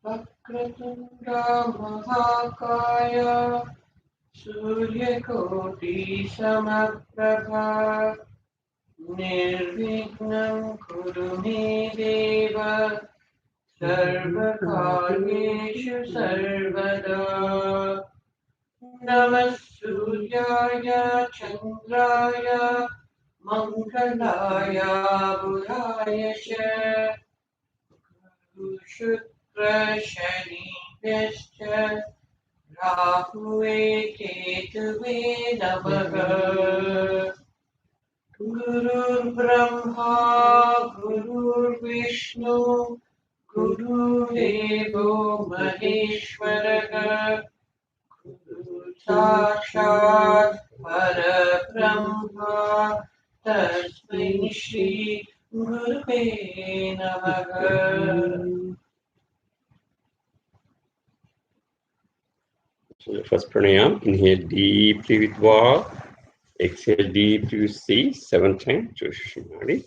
Vakratunda Mahakaya Suryakoti Samaprabha Nirvignam Kuru Me Deva Sarvakaryeshu Sarvada Namah Suryaya Chandraya Mangalaya Budhaya Cha Shukra Shani Yascha Rahuve Ketuve Namaha Guru Brahma Guru Vishnu Guru Devo Maheshwara Guru Sakshat Parabrahma Tasmai Shri Gurave Namaha. So the first pranayam, inhale deeply with Va, exhale deeply with C, 7 times to Shinadi.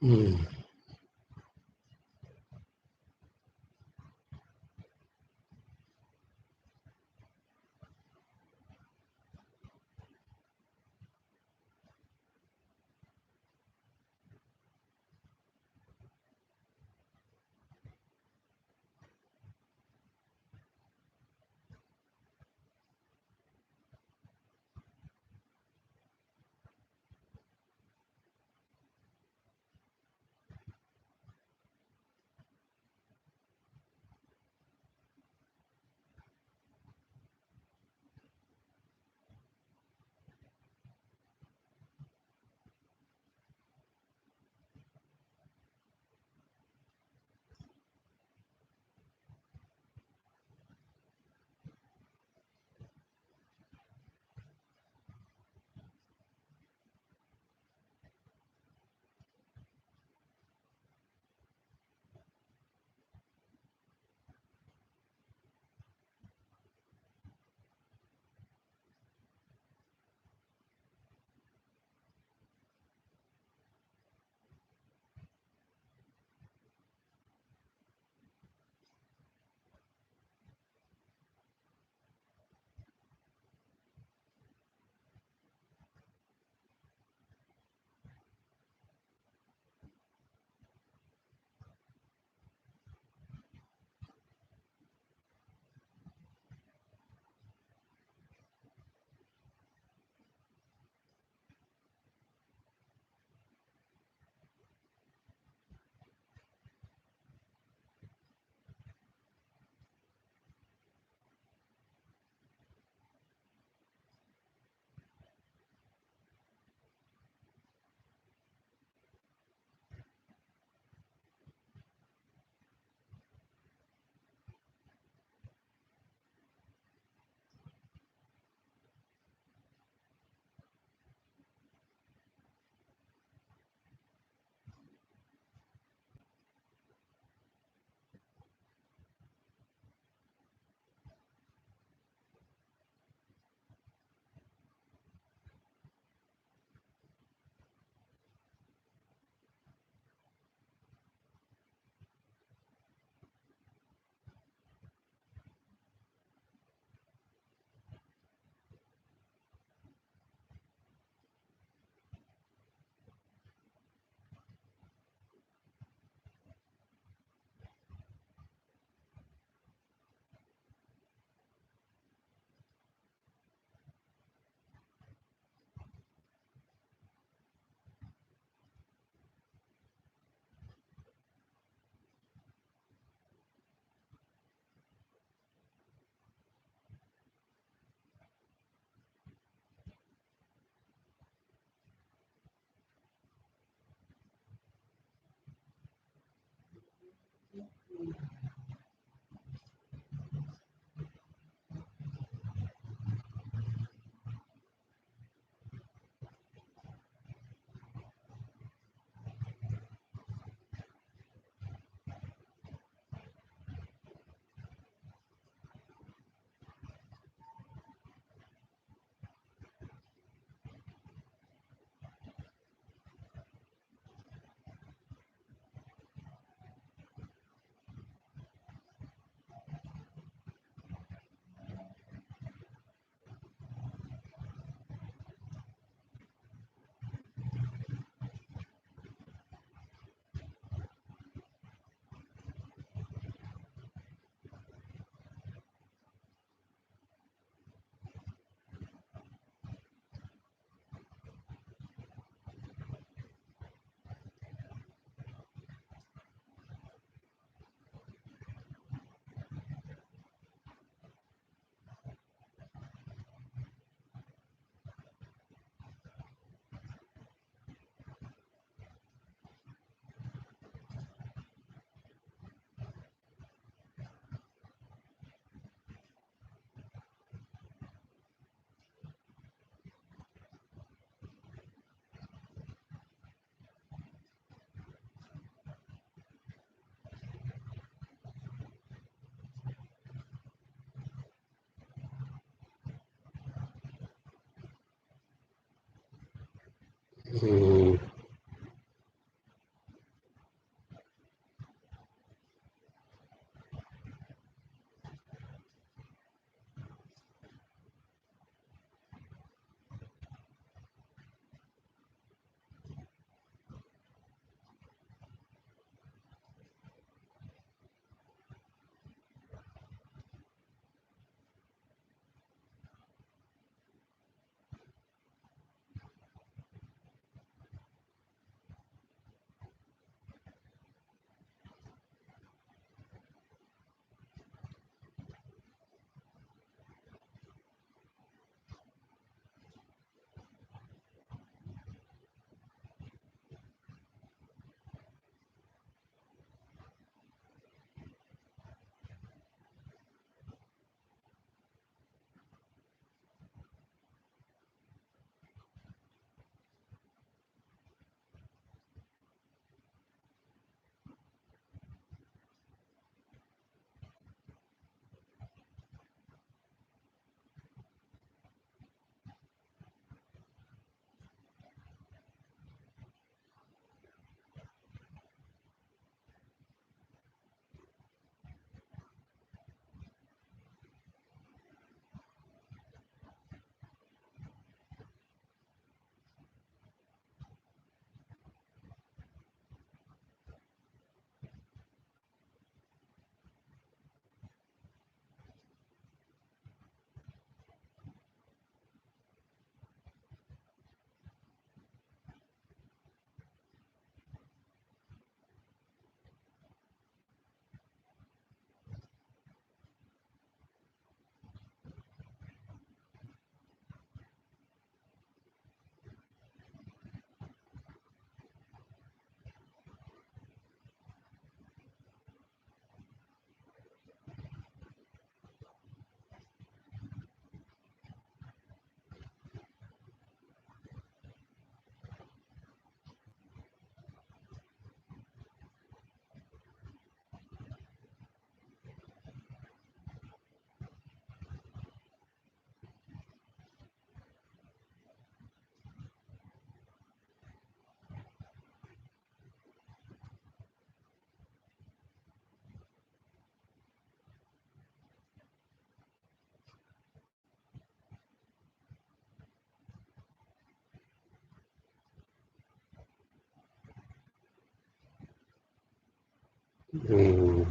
Mm. Mm. Mm.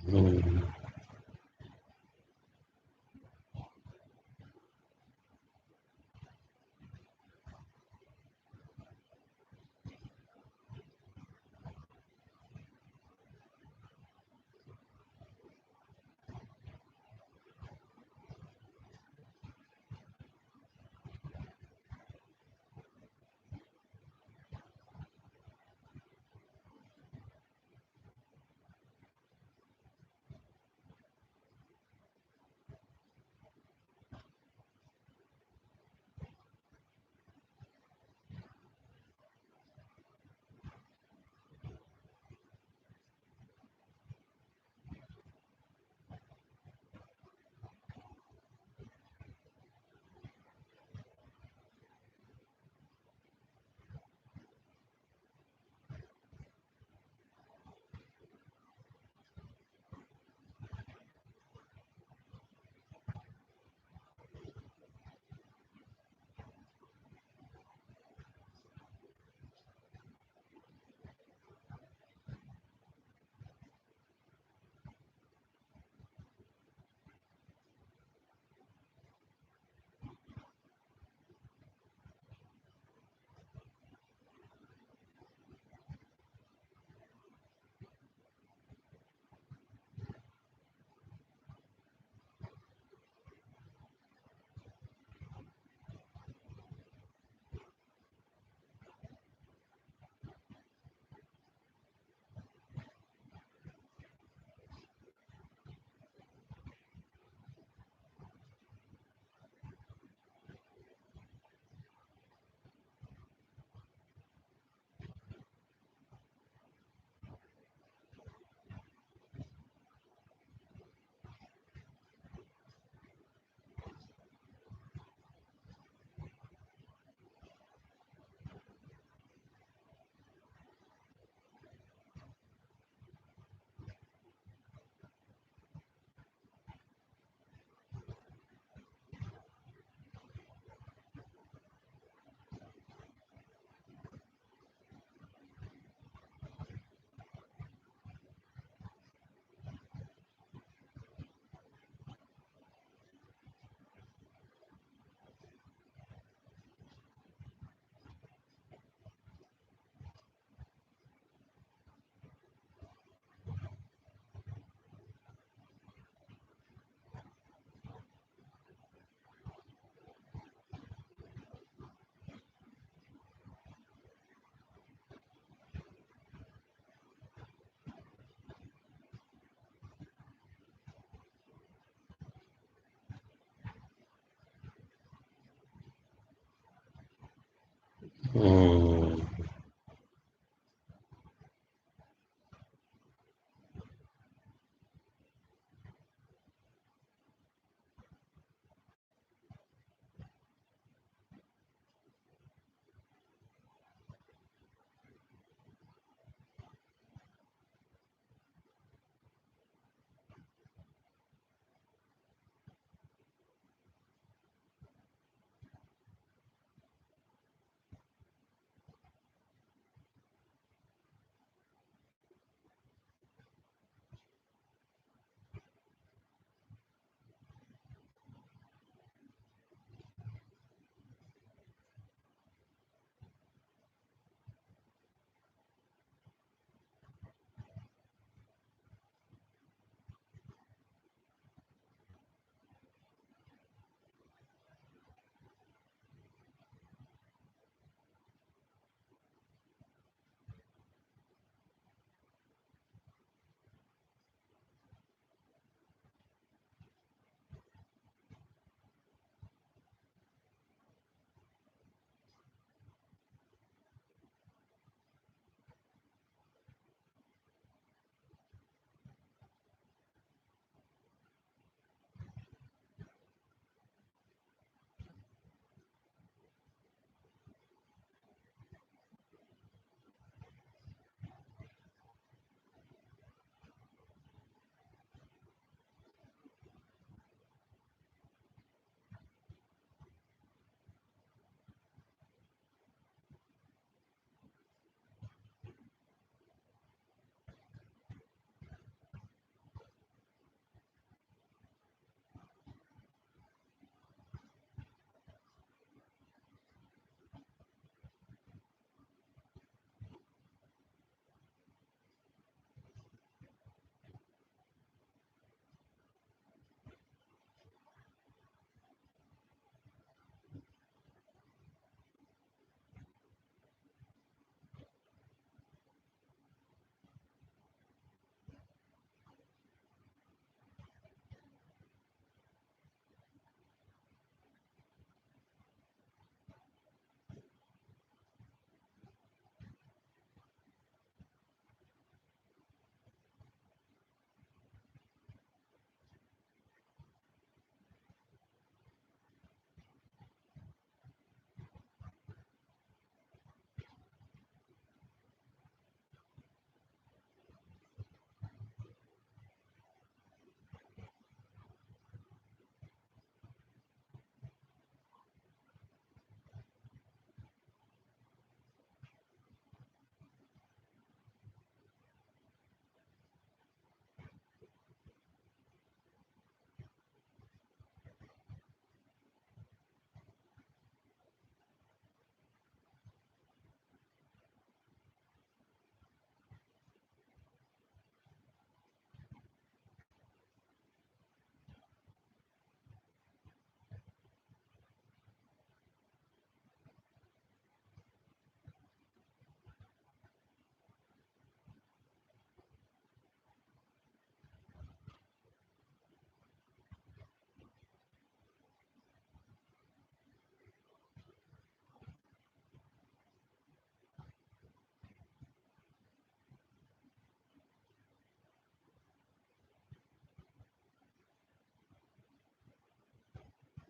Mm.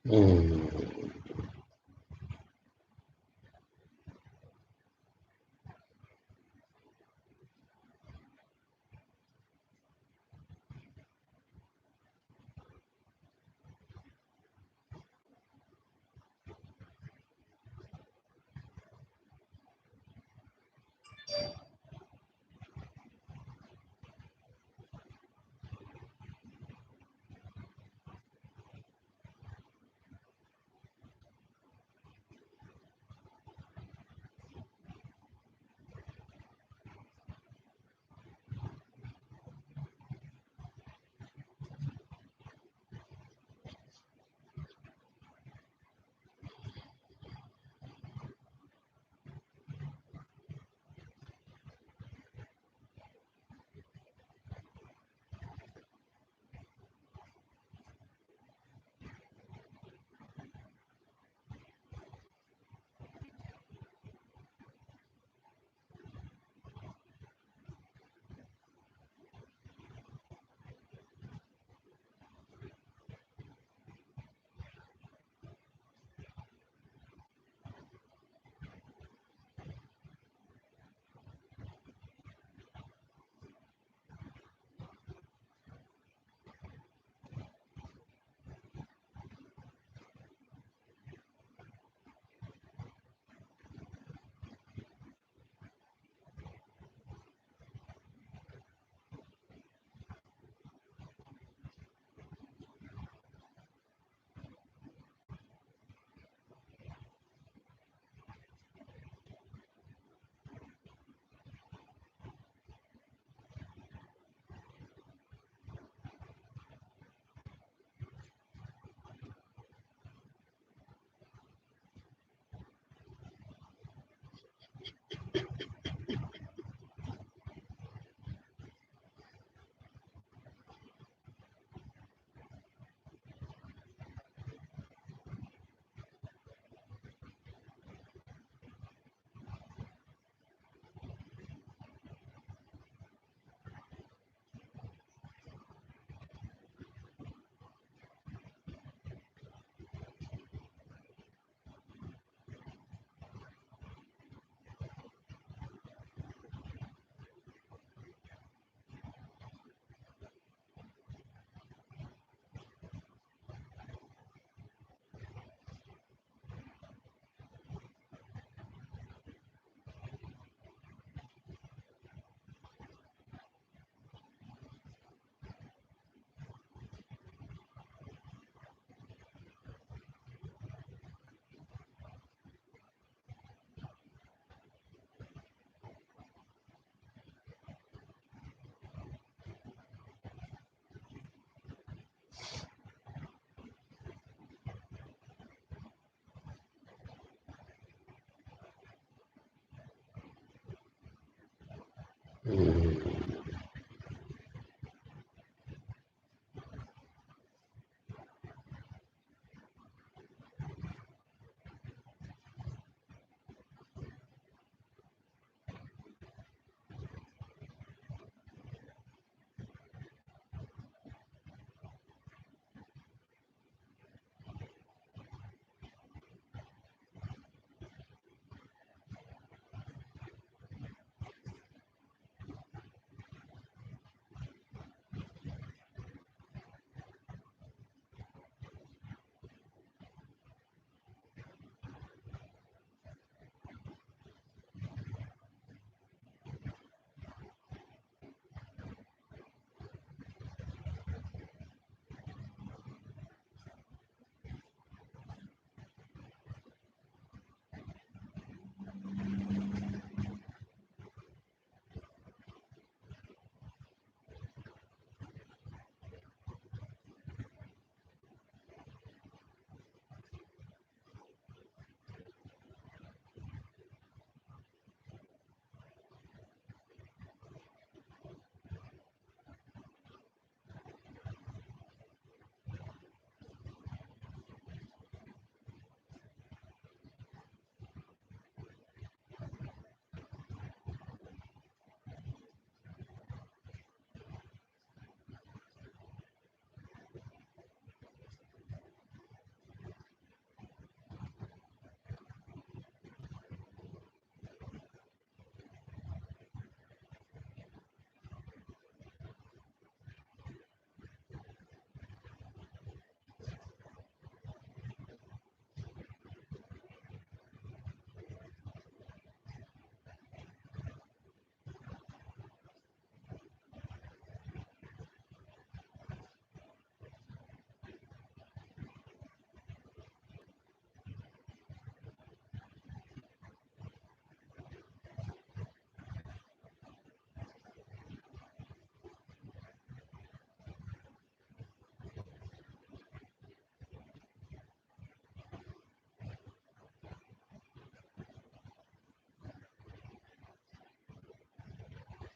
Mm. Mm.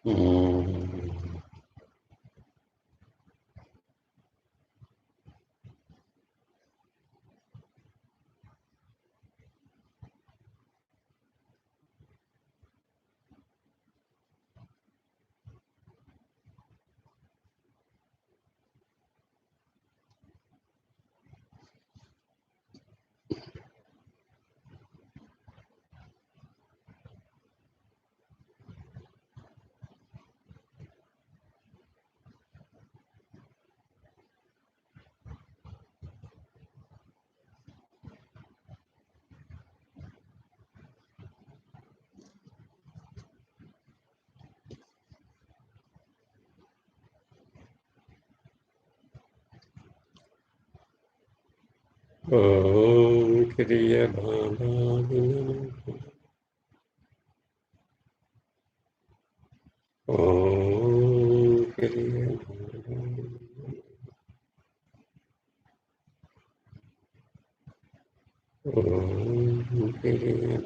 Om Kriya Bhavani Om Kriya Bhavani Om Kriya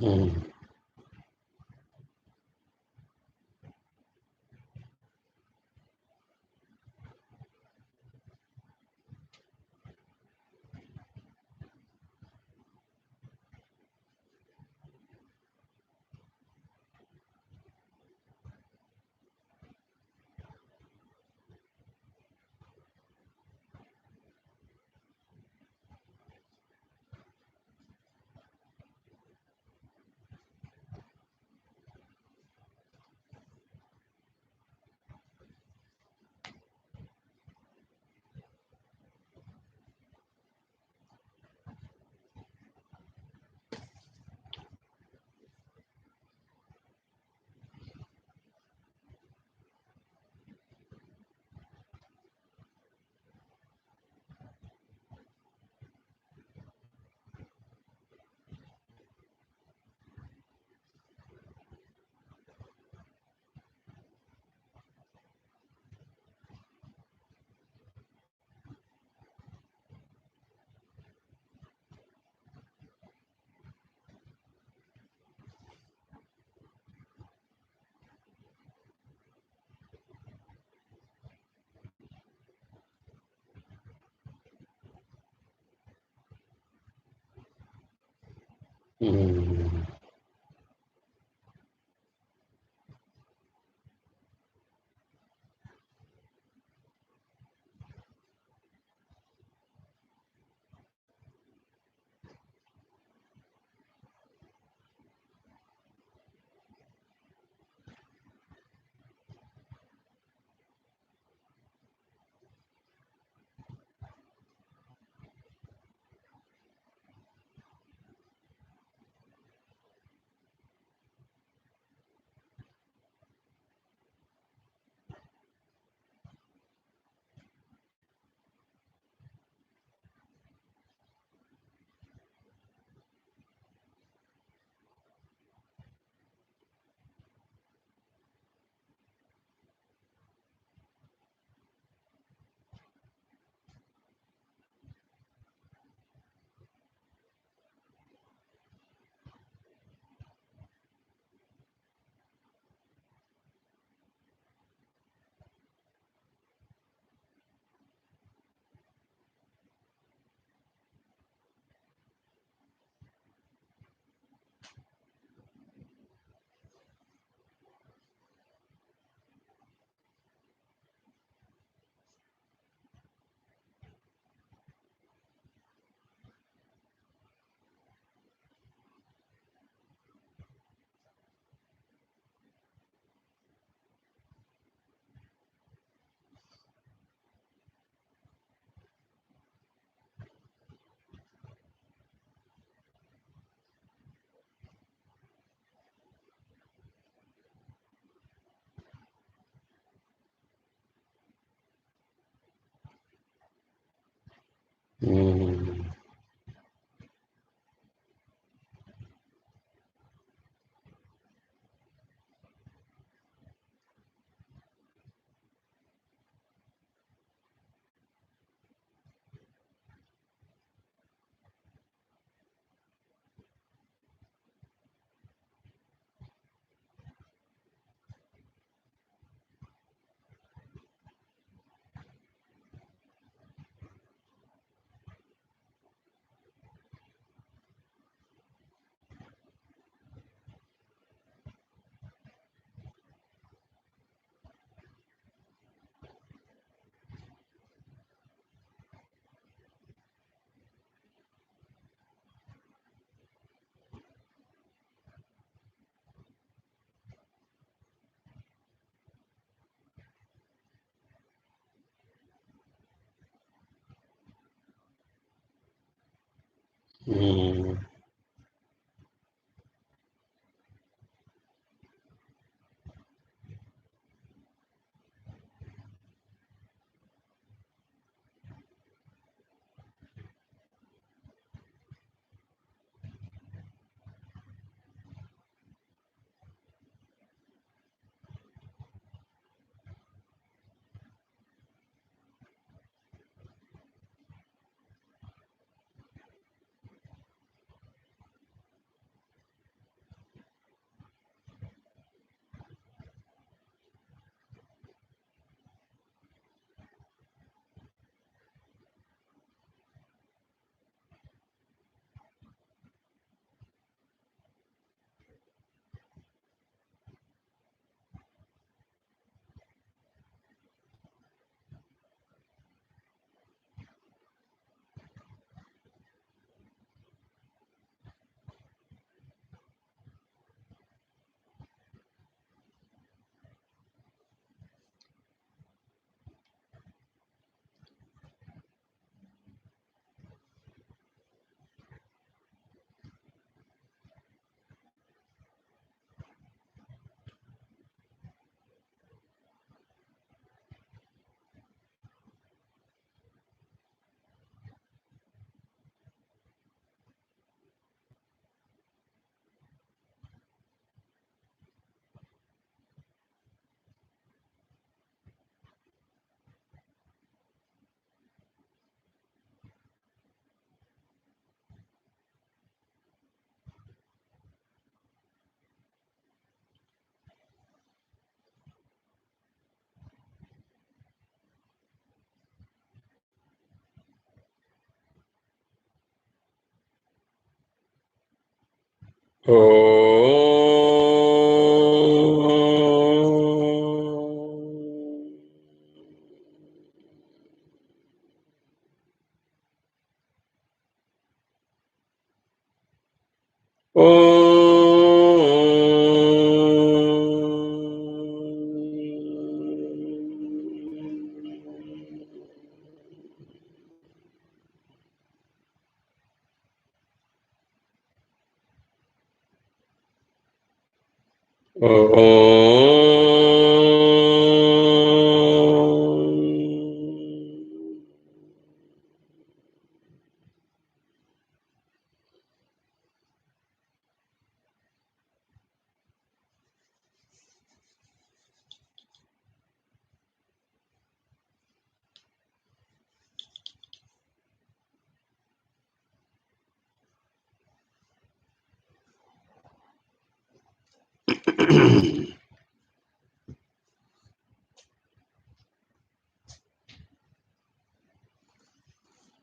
Mm. Mm. Mm. Mm.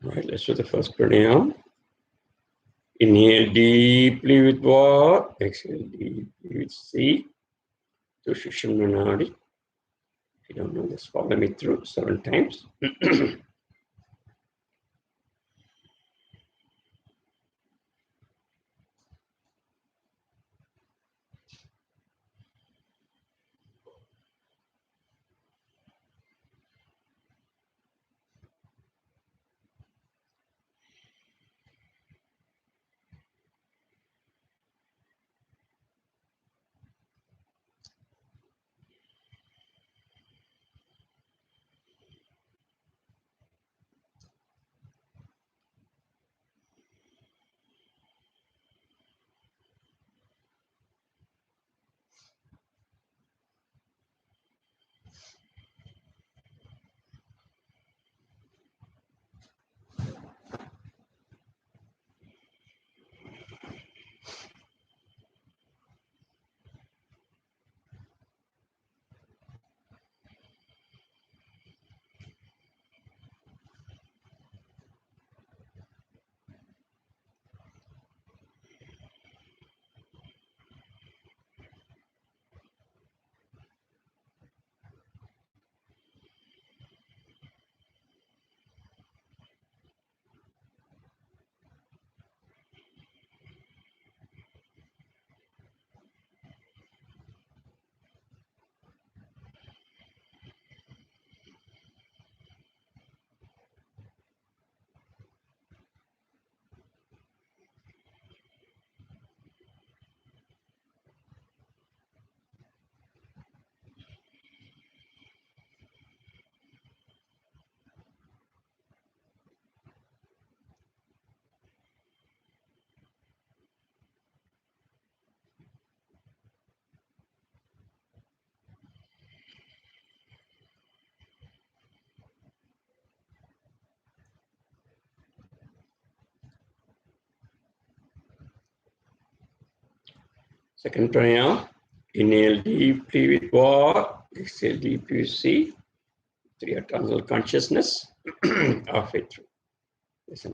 Right, let's do the first pranayama. Inhale deeply with Va, exhale deeply with C. To Sushumna Nadi. If you don't know this, follow me through 7 times. Second pranayama. Inhale deeply with Va, exhale deeply with C. 3 eternal consciousness. Halfway through. Listen.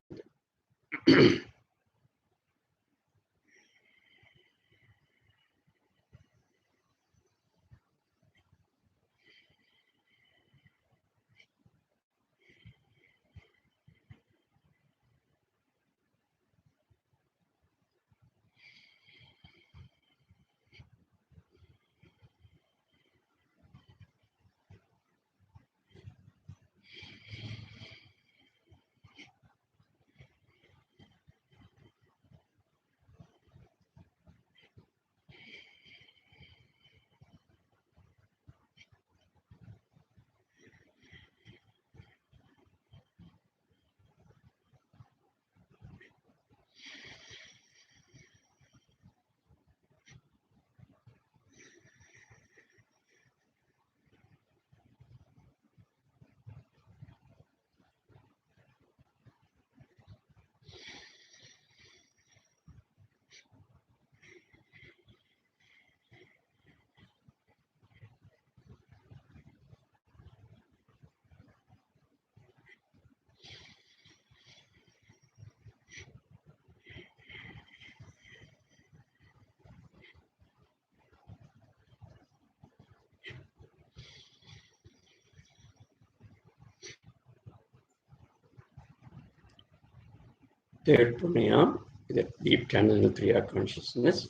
third pranayama is a deep transcendental Kriya consciousness.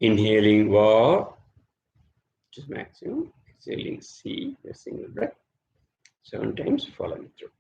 Inhaling Va, which is maximum. Exhaling C, a single breath. 7 times, following through.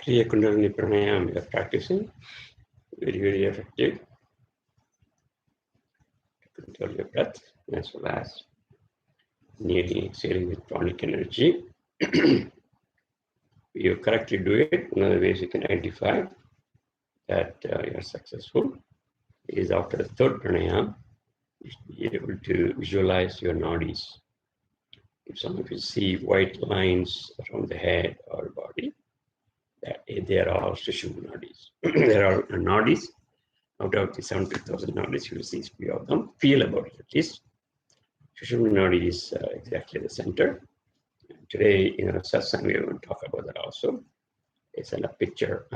Kriya Kundalini Pranayama we are practicing. Very, very effective. Control your breath as well as nearly exhaling with pranic energy. You correctly do it. One of the ways you can identify that you're successful is after the third pranayama, you should be able to visualize your nadis. If some of you see white lines around the head or body, that they are all Sushumna nadis. There are nadis. Out of the 70,000 nadis, you will see 3 of them. Feel about it at least. Sushumna nadi is exactly the center. Today, in our Sathsang, we are going to talk about that also. It's in a picture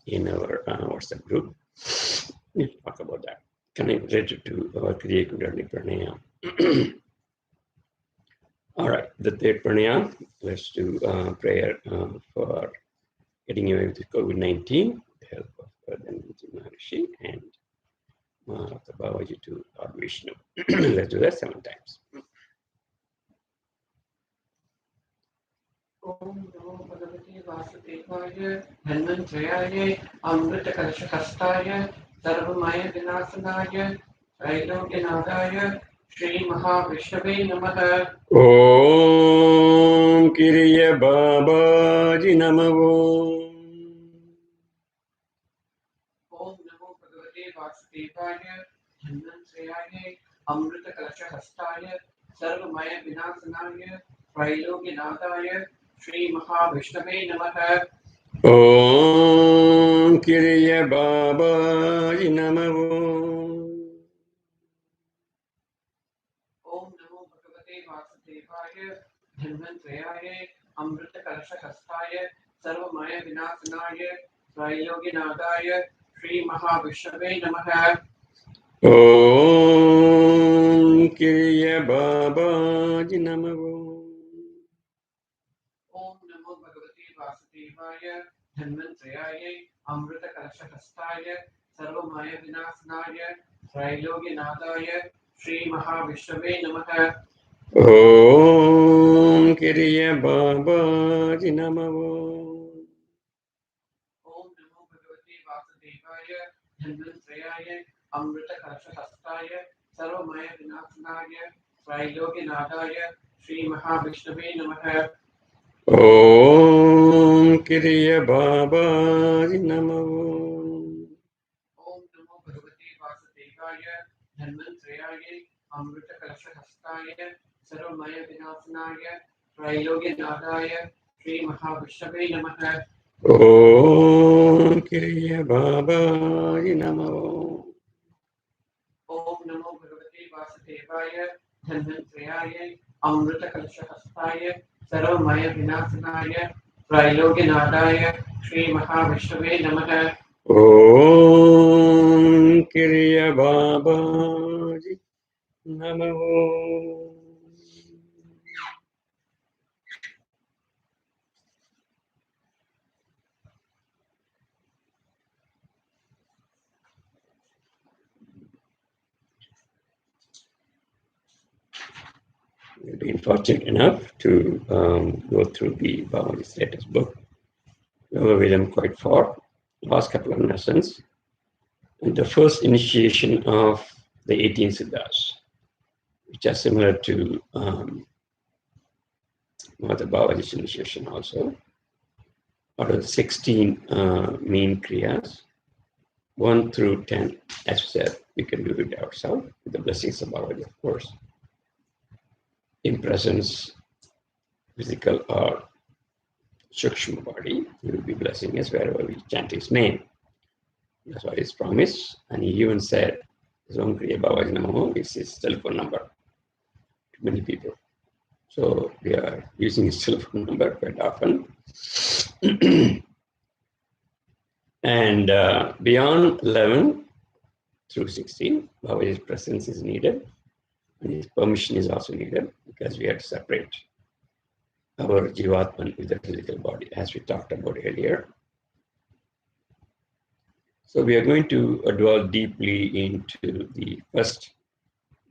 in our WhatsApp group. We'll talk about that. Connected to our Kriya Kundalini Pranayama. All right, the third pranayama. Let's do prayer for getting away with COVID-19, with the help of Vedham Maharishi and Mahatma Babaji to Lord Vishnu. Let's do that 7 times. Om Namo Bhagavate Vasudevaya Dhanvantrayaya Amrita Kalashakastaya Sarvamaya Vinasanaaya Vaidogyanadaya Shri Mahavishnave Namaha. Om Kriya Babaji Namo. Om Namo Bhagavate Vasudevaya Dhanvantrayaya Amrita Kalashakastaya Sarvamaya Vinasanaaya Vaidogyanadaya Shri Mahavishnave Namaha. Om Kriya Babaji Namo. Om Namo Bhagavate Vasudevaya Dhanvantrayaya Amrita Kalashakastaya Sarvamaya Vinasanaaya Vaidogyanadaya Shri Mahavishnave Namaha. Om Kriya Babaji Namo. Om Namo Bhagavate Vasudevaya Dhanvantrayaya Amrita Kalashakastaya सर्वमय विनाशनाय त्रैलोक्यनाथाय Shri महाविष्णवे नमः। Om Kriya Babaji Namo. ओम नमो भगवते वासुदेवाय धन्वंतरयाय अमृतकलशहस्ताय सर्वमय विनाशनाय त्रैलोक्यनाथाय श्री महाविष्णवे नमः। Om Kriya Babaji Namo. ओम नमो भगवते वासुदेवाय धन्वंतरयाय अमृतकलशहस्ताय सर्वमय विनाशनाय त्रैलोक्यनाथाय श्री महाविष्णवे नमः। Om Kriya Babaji Namo. ओम नमो भगवते वासुदेवाय धन्वंतरयाय अमृतकलशहस्ताय सर्वमय विनाशनाय त्रैलोक्यनाथाय श्री महाविष्णवे नमः। Om Kriya Babaji Namo. We've been fortunate enough to go through the Babaji status book. We have Vedham quite far, last couple of lessons. And the first initiation of the 18 Siddhas, which are similar to Mother Babaji's initiation also. Out of the 16 main Kriyas, 1 through 10, as we said, we can do it ourselves with the blessings of Babaji, of course. In presence, physical or Shukshma body, he will be blessing us wherever we chant his name. That's what his promise. And he even said, his own Kriya Babaji Namo is his telephone number to many people. So we are using his telephone number quite often. And beyond 11 through 16, Babaji's presence is needed. And his permission is also needed because we have to separate our Jivatman with the physical body, as we talked about earlier. So we are going to dwell deeply into the first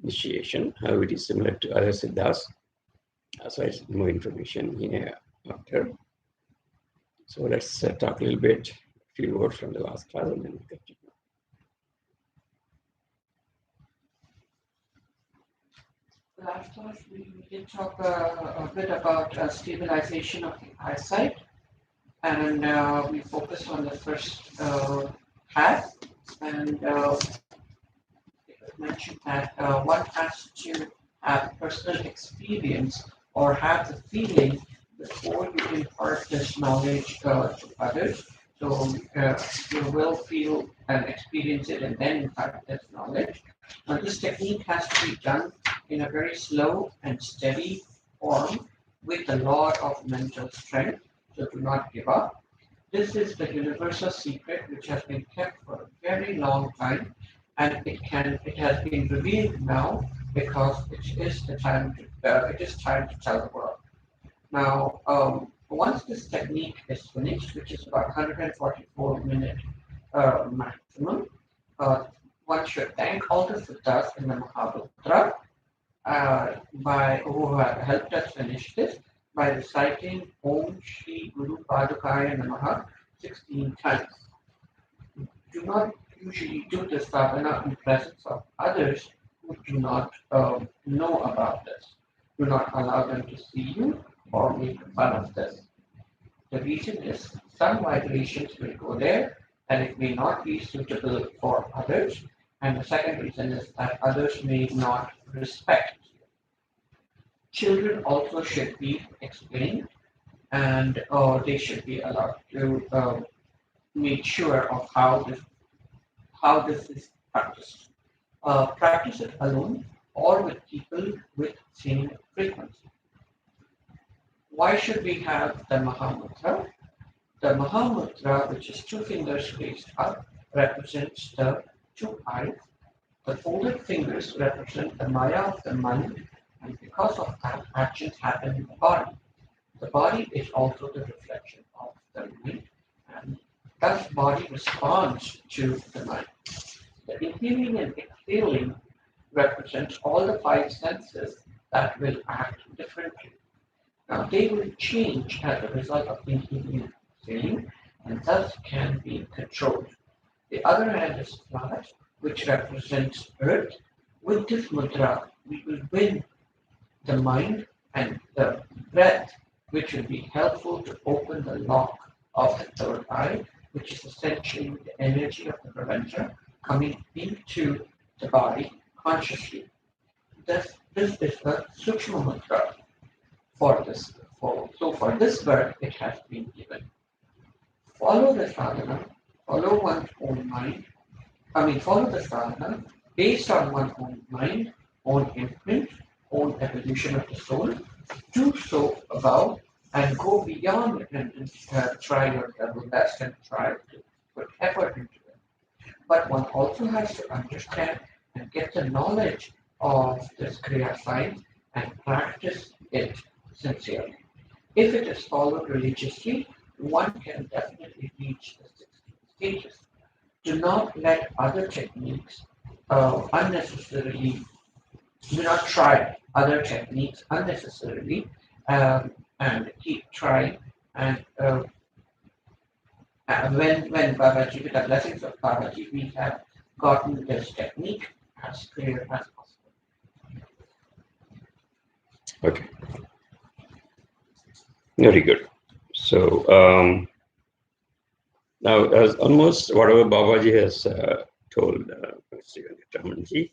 initiation, how it is similar to other Siddhas. So it's more information here after. So let's talk a little bit, a few words from the last class, and then we'll continue. Last class we did talk a bit about stabilization of the eyesight, and we focused on the first half, and it was mentioned that one has to have personal experience or have the feeling before you impart this knowledge to others. So you will feel and experience it and then impart this knowledge. Now this technique has to be done in a very slow and steady form with a lot of mental strength. So do not give up. This is the universal secret which has been kept for a very long time, and it has been revealed now because it is time to tell the world. Now, once this technique is finished, which is about 144-minute maximum, one should thank all the Siddhas in the Mahabhutra by who have helped us finish this by reciting Om Shri Guru Padukaya Namaha 16 times. Do not usually do this sadhana in presence of others who do not know about this. Do not allow them to see you or make fun of this. The reason is some vibrations will go there and it may not be suitable for others. And the second reason is that others may not respect you. Children also should be explained and they should be allowed to make sure of how this is practiced. Practice it alone or with people with same frequency. Why should we have the Mahamudra? The Mahamudra, which is two fingers raised up, represents the two eyes. The folded fingers represent the Maya of the mind, and because of that, actions happen in the body. The body is also the reflection of the mind, and thus body responds to the mind. inhaling and exhaling represents all the five senses that will act differently. Now, they will change as a result of inhaling and exhaling, and thus can be controlled. The other hand is flat, which represents earth. With this mudra, we will win the mind and the breath, which will be helpful to open the lock of the third eye, which is essentially the energy of the preventer coming into the body consciously. This is a Sukshma mudra for this. For this birth, it has been given. Follow the sadhana, follow one's own mind. Follow the sadhana based on one's own mind, own imprint, own evolution of the soul. Do so above and go beyond and try your level best and try to put effort into it. But one also has to understand and get the knowledge of this Kriya science and practice it sincerely. If it is followed religiously, one can definitely reach the 16 stages. Do not let other techniques unnecessarily, do not try other techniques unnecessarily and keep trying. And when Babaji, with the blessings of Babaji, we have gotten this technique as clear as possible. Okay, very good. So now, as almost whatever Babaji has told Stephen Ramanji,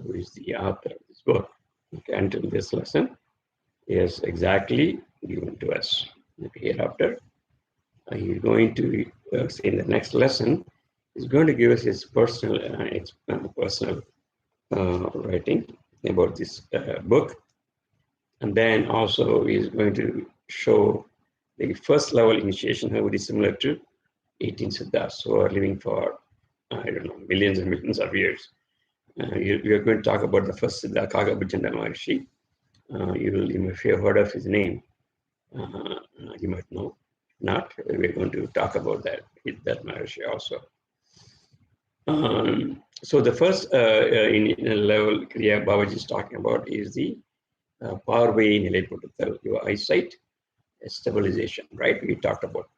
who is the author of this book, until this lesson, is exactly given to us. Hereafter, he is going to say in the next lesson, he's going to give us his personal writing about this book, and then also he is going to show the first level initiation, how it is similar to 18 Siddhas who are living for, I don't know, millions and millions of years. We are going to talk about the first Siddha, Kagabhajana Maharshi. You may have heard of his name. You might know. Not, we're going to talk about that Maharshi also. So the first in level Kriya Babaji is talking about is the Parvai Nilayputtal, your eyesight stabilization, right? We talked about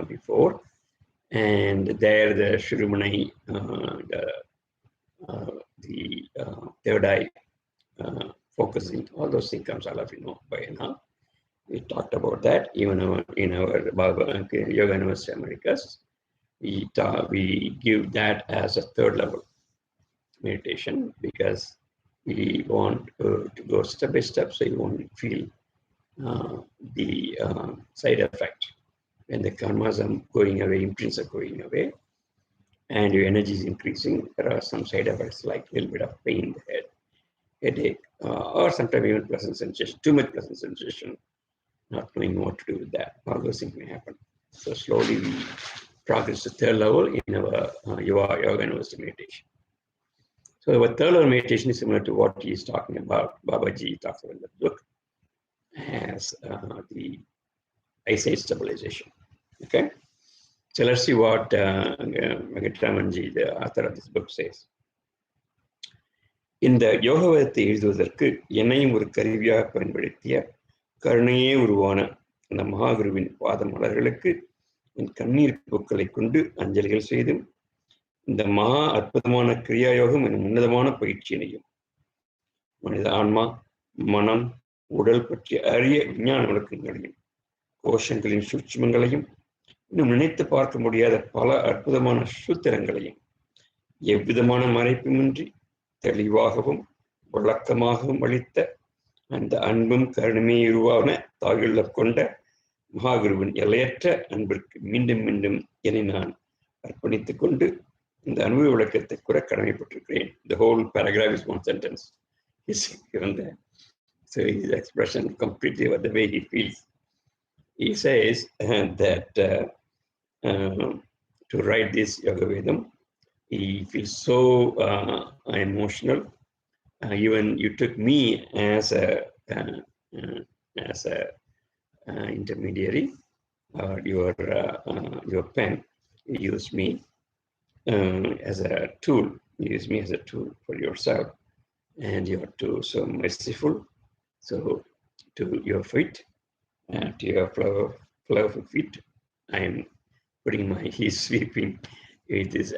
before. And there the Shirumani, the third eye focusing, all those things comes, all of you know by now. We talked about that even in our Baba Yoga University Americas. We give that as a third level meditation because we want to go step by step so you won't feel the side effect. When the karmas are going away, imprints are going away, and your energy is increasing, there are some side effects like a little bit of pain in the head, headache, or sometimes even pleasant sensation, too much pleasant sensation, not knowing what to do with that. All those things may happen. So slowly we progress to third level in our Yoga University meditation. So our third level meditation is similar to what he is talking about. Babaji talks about in the book as the eyesight stabilization. Okay, so let's see what Ramanji, the author of this book, says. இந்த யோகவதத்தை எழுதுவதற்கு என்னையும் ஒரு கருவியாக பயன்படுத்திய கருணையே உருவான அந்த மகாகுருவின் பாத மலர்களுக்கு என் கண்ணீர் பூக்களை கொண்டு அஞ்சலிகள் செய்தும் இந்த மகா அற்புதமான கிரியா யோகம் எனும் உன்னதமான பயிற்சியினையும் மனித ஆன்மா, மனம், உடல் பற்றிய அரிய விஞ்ஞான விளக்கங்களையும் கோஷங்களின் சூட்சுமங்களையும் இன்னும் நினைத்து பார்க்க முடியாத பல அற்புதமான சூத்திரங்களையும் எவ்விதமான மறைப்புமின்றி தெளிவாகவும் விளக்கமாகவும் அளித்த அந்த அன்பும் கருணையுமே உருவான தாயுள்ள கொண்ட மகாகுருவின் எல்லையற்ற அன்பிற்கு மீண்டும் மீண்டும் என்னை நான் அர்ப்பணித்துக் கொண்டு இந்த அனுபவ விளக்கத்தை கூற கடமைப்பட்டிருக்கிறேன். The whole paragraph is one sentence. He's given there. So his expression completely what the way he feels. He says that to write this Yoga Vedam, he feels so emotional. Even you took me as a intermediary, your pen. You used me as a tool use me as a tool for yourself, and you are too so merciful. So to your feet, to your flowerful feet, I am putting my he's sweeping with this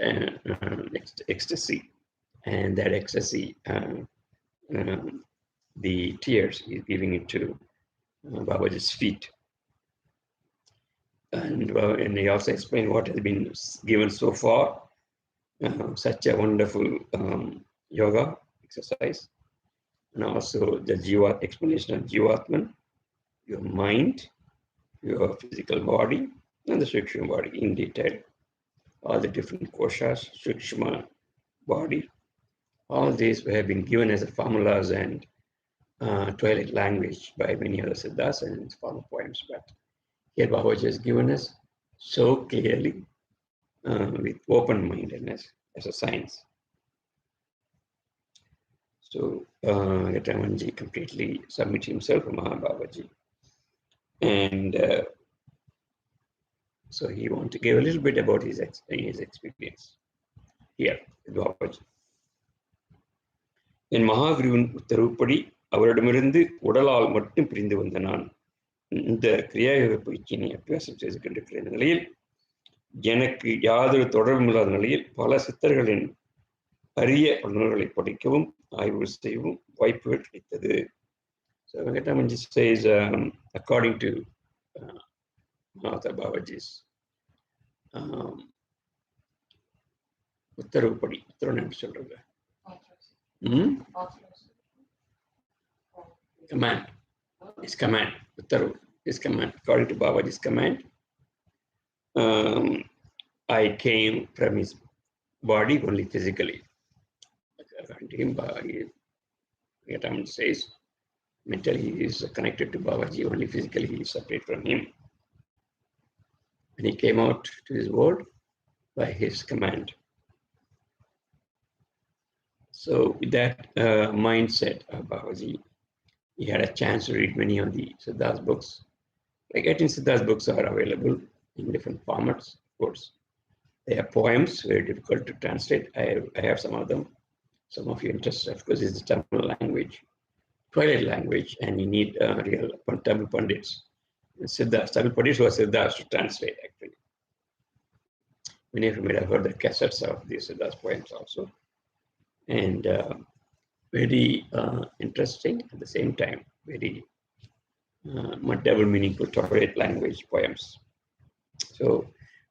ecstasy, and that ecstasy, the tears, he's giving it to Babaji's feet. And he also explained what has been given so far, such a wonderful yoga exercise, and also the Jiva explanation of Jivatman, your mind, your physical body, and the Sukshma body in detail. All the different koshas, Sukshma body, all these have been given as formulas and twilight language by many other Siddhas and in form of poems. But here Babaji has given us so clearly with open-mindedness as a science. So Yatamanji completely submit himself to Mahababaji. And so he wants to give a little bit about his experience here with Babaji. என் மகாகுருவின் உத்தரவுப்படி அவரிடமிருந்து உடலால் மட்டும் பிரிந்து வந்த நான் இந்த கிரியாயோக பயிற்சியினை அபியாசம் செய்து கொண்டிருக்கிற நிலையில் எனக்கு யாதொரு தொடர்பும் இல்லாத நிலையில் பல சித்தர்களின் அரிய உணர்வுகளை படிக்கவும் ஆய்வு செய்யவும் வாய்ப்புகள் கிடைத்தது. So Vedham says, according to Mahata Babaji's உத்தரவுப்படி, உத்தரவு என்ன சொல்றது? Command. His command. Uttaru. His command. According to Babaji's command, I came from his body only physically. According to him, Vedham says, mentally he is connected to Babaji, only physically he is separate from him. And he came out to his world by his command. So with that mindset of Babaji, he had a chance to read many of the Siddhas books. Like 18 Siddhas books are available in different formats, of course. They are poems, very difficult to translate. I have some of them. Some of you interested, of course, is the Tamil language, twilight language, and you need real Tamil Pandits. Siddhas, Tamil Pandits were Siddhas to translate, actually. Many of you might have heard the cassettes of these Siddhas poems also. And very interesting at the same time, very double meaningful twilight language poems. So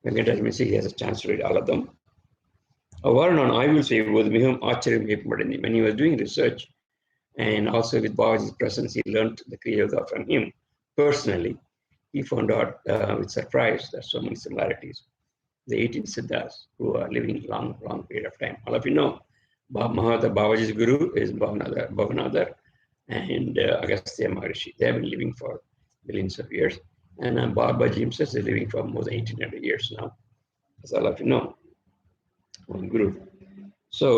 Venkataraman, he has a chance to read all of them. அவ்வாறு நான் ஆய்வு செய்வது மிகவும் ஆச்சரியம் ஏற்படைந்தேன். When he was doing research and also with Babaji's presence, he learned the Kriya Yoga from him personally. He found out with surprise there's so many similarities. The 18 Siddhas who are living long period of time. All of you know, Mahata Babaji's guru is Bhavanadar and Agastya Maharishi. They have been living for millions of years. And Babaji himself is living for more than 1800 years now. As all of you know. Guru. So,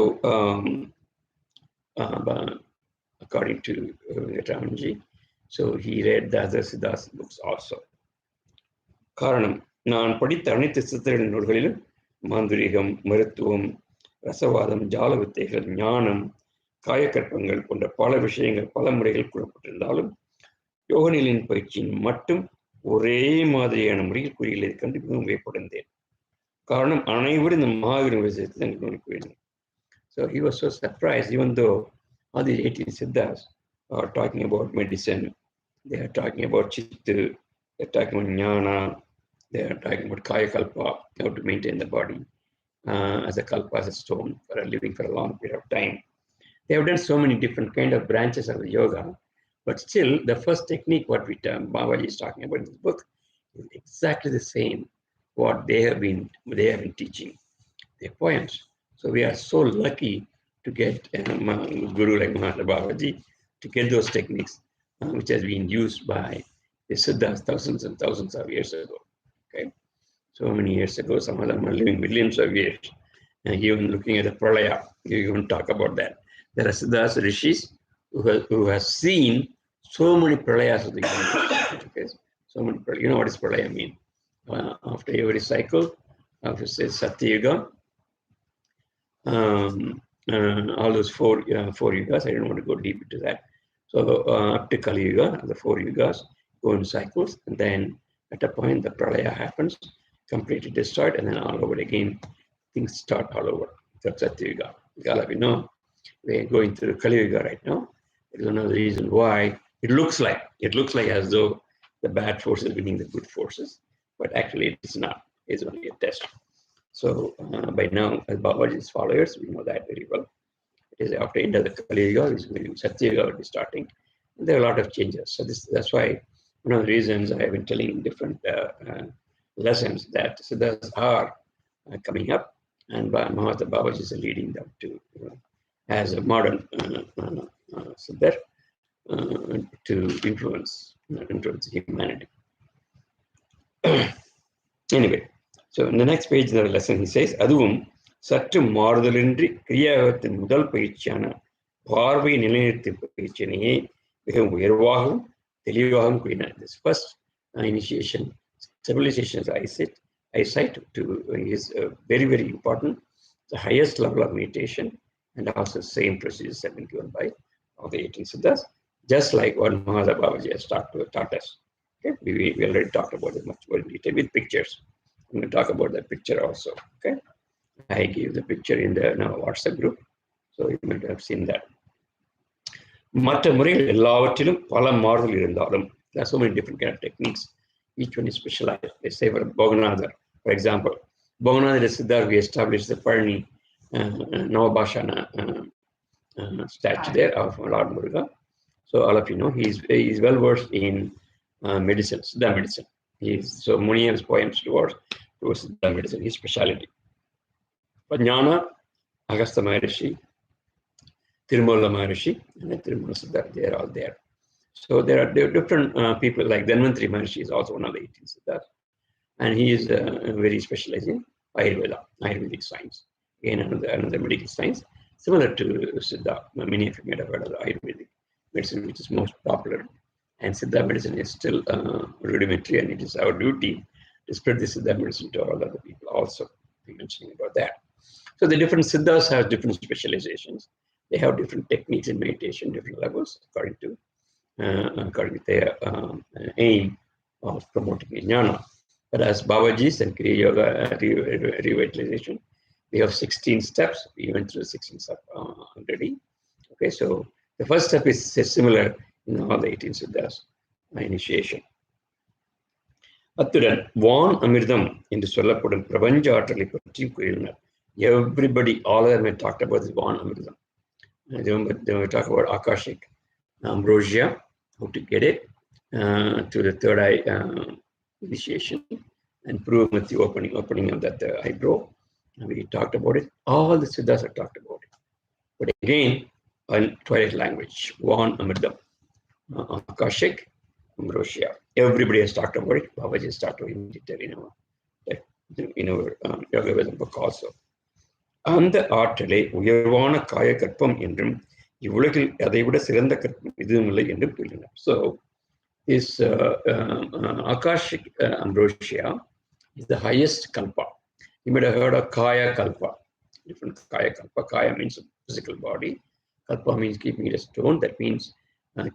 according to Vedamanji, so he read the other Siddhas books also. காரணம், நான் படித்த அனைத்து சித்தர்களின் நூல்களிலும் மாந்திரீகம், மருத்துவம், ரசவாதம், ஜால வித்தைகள், ஞானம், காயக்கற்பங்கள் போன்ற பல விஷயங்கள், பல முறைகள் கூறப்பட்டிருந்தாலும் யோகநிலையின் பயிற்சியின் மட்டும் ஒரே மாதிரியான முறையில் கூறியதை கண்டு மிகவும் வியப்படைந்தேன். காரணம், அனைவரும் இந்த மகாகுரு விஷயத்தை எனக்கு கூறினார். So he was so surprised, even though all these 18 Siddhas are talking about medicine, they are talking about Chittu, they are talking about Jnana, they are talking about Kaya Kalpa, how to maintain the body as a Kalpa, as a stone, for living for a long period of time. They have done so many different kind of branches of the yoga, but still the first technique, what Babaji is talking about in this book, is exactly the same what they have been teaching, their poems. So we are so lucky to get a guru like Mahata Babaji to get those techniques which has been used by the Siddhas thousands and thousands of years ago. Okay, so many years ago, some of them are living millions of years. And even looking at the Pralaya, you even talk about that. There are Siddhas rishis who have seen so many Pralayas of the universe. Okay, so many. You know what does Pralaya mean? After every cycle, after say Satyuga, all those four yugas. I don't want to go deep into that. So up to Kali Yuga, the four yugas go in cycles, and then at a point the pralaya happens, completely destroyed, and then all over again, things start all over. That's Satya Yuga. All of you know, we're going through Kali Yuga right now. It is one of the reasons why it looks like as though the bad forces winning the good forces, but actually it is not. It's only a test. So by now, as Babaji's followers, we know that very well. It is after end of the Kali Yuga, Satya Yuga will be starting. And there are a lot of changes. So that's why one of the reasons I have been telling in different lessons that Siddhas are coming up, and Mahatma Babaji is leading them to as a modern Siddhar to influence humanity. Anyway, so in the next page of the lesson, he says, Aduvum Sattu Mardalindri Kriya Mudal Paichana Parvi Nilinirthi Paichani Behum Virvahum Telivahum Quina. This first initiation, stabilization of eyesight to is very, very important. The highest level of meditation, and also same procedures have been given by all the 18 Siddhas, just like what Mahatma Babaji has taught us. Okay, we already talked about it much more in detail with pictures. I'm going to talk about that picture also. Okay, I gave the picture in the WhatsApp group, so you might have seen that. மற்ற முறைகள் எல்லாவற்றிலும் பல மாறுதல் இருந்தாலும், there are so many different kind of techniques. Each one is specialized. Let's say for Bhoganatha, for example, Bhoganatha Siddhar, we established the Parni Navabhashana statue there of Lord Muruga. So all of you know, he's well versed in medicine, Siddha medicine. So many of his poems towards Siddha medicine, his specialty. Pajnana, Agastha Maharishi, Tirumala Maharishi, and Tirumala Siddhar, they are all there. So there are different people, like Dhanvantari Maharishi is also one of the 18 Siddhas. And he is very specialized in Ayurvedic science. Again, another medical science, similar to Siddha. Many of you may have heard of the Ayurvedic medicine, which is most popular. And Siddha medicine is still rudimentary, and it is our duty to spread the Siddha medicine to all other people also. We're mentioning about that. So the different Siddhas have different specializations. They have different techniques in meditation, different levels, according to their aim of promoting jnana. But as Babaji's and Kriya Yoga revitalization, we have 16 steps. We went through 16 steps already. Okay, so the first step is similar in all the 18 Siddhas initiation. அத்துடன் வான் அமிர்தம் என்று சொல்லப்படும் பிரபஞ்ச ஆற்றலை பற்றியும் கூறினார். Everybody, all of them had talked about this Van Amritam. They were talking about Akashic ambrosia, how to get it, to the third eye initiation, and prove with the opening of that eyebrow. And we talked about it. All the Siddhas have talked about it. But again, in Twilight language, Van Amritam, Akashic ambrosia. Everybody has talked about it. Babaji has talked about it in detail in our Yoga Vedham book also. அந்த ஆற்றலை உயர்வான காய கற்பம் என்றும் இவ்வுலகில் அதைவிட சிறந்த கற்பம் எதுவும் இல்லை என்றும் கூறினார். So this Akashic ambrosia is the highest kalpa. You might have heard of kaya kalpa. Different kaya kalpa. Kaya means a physical body. Kalpa means keeping it a stone. That means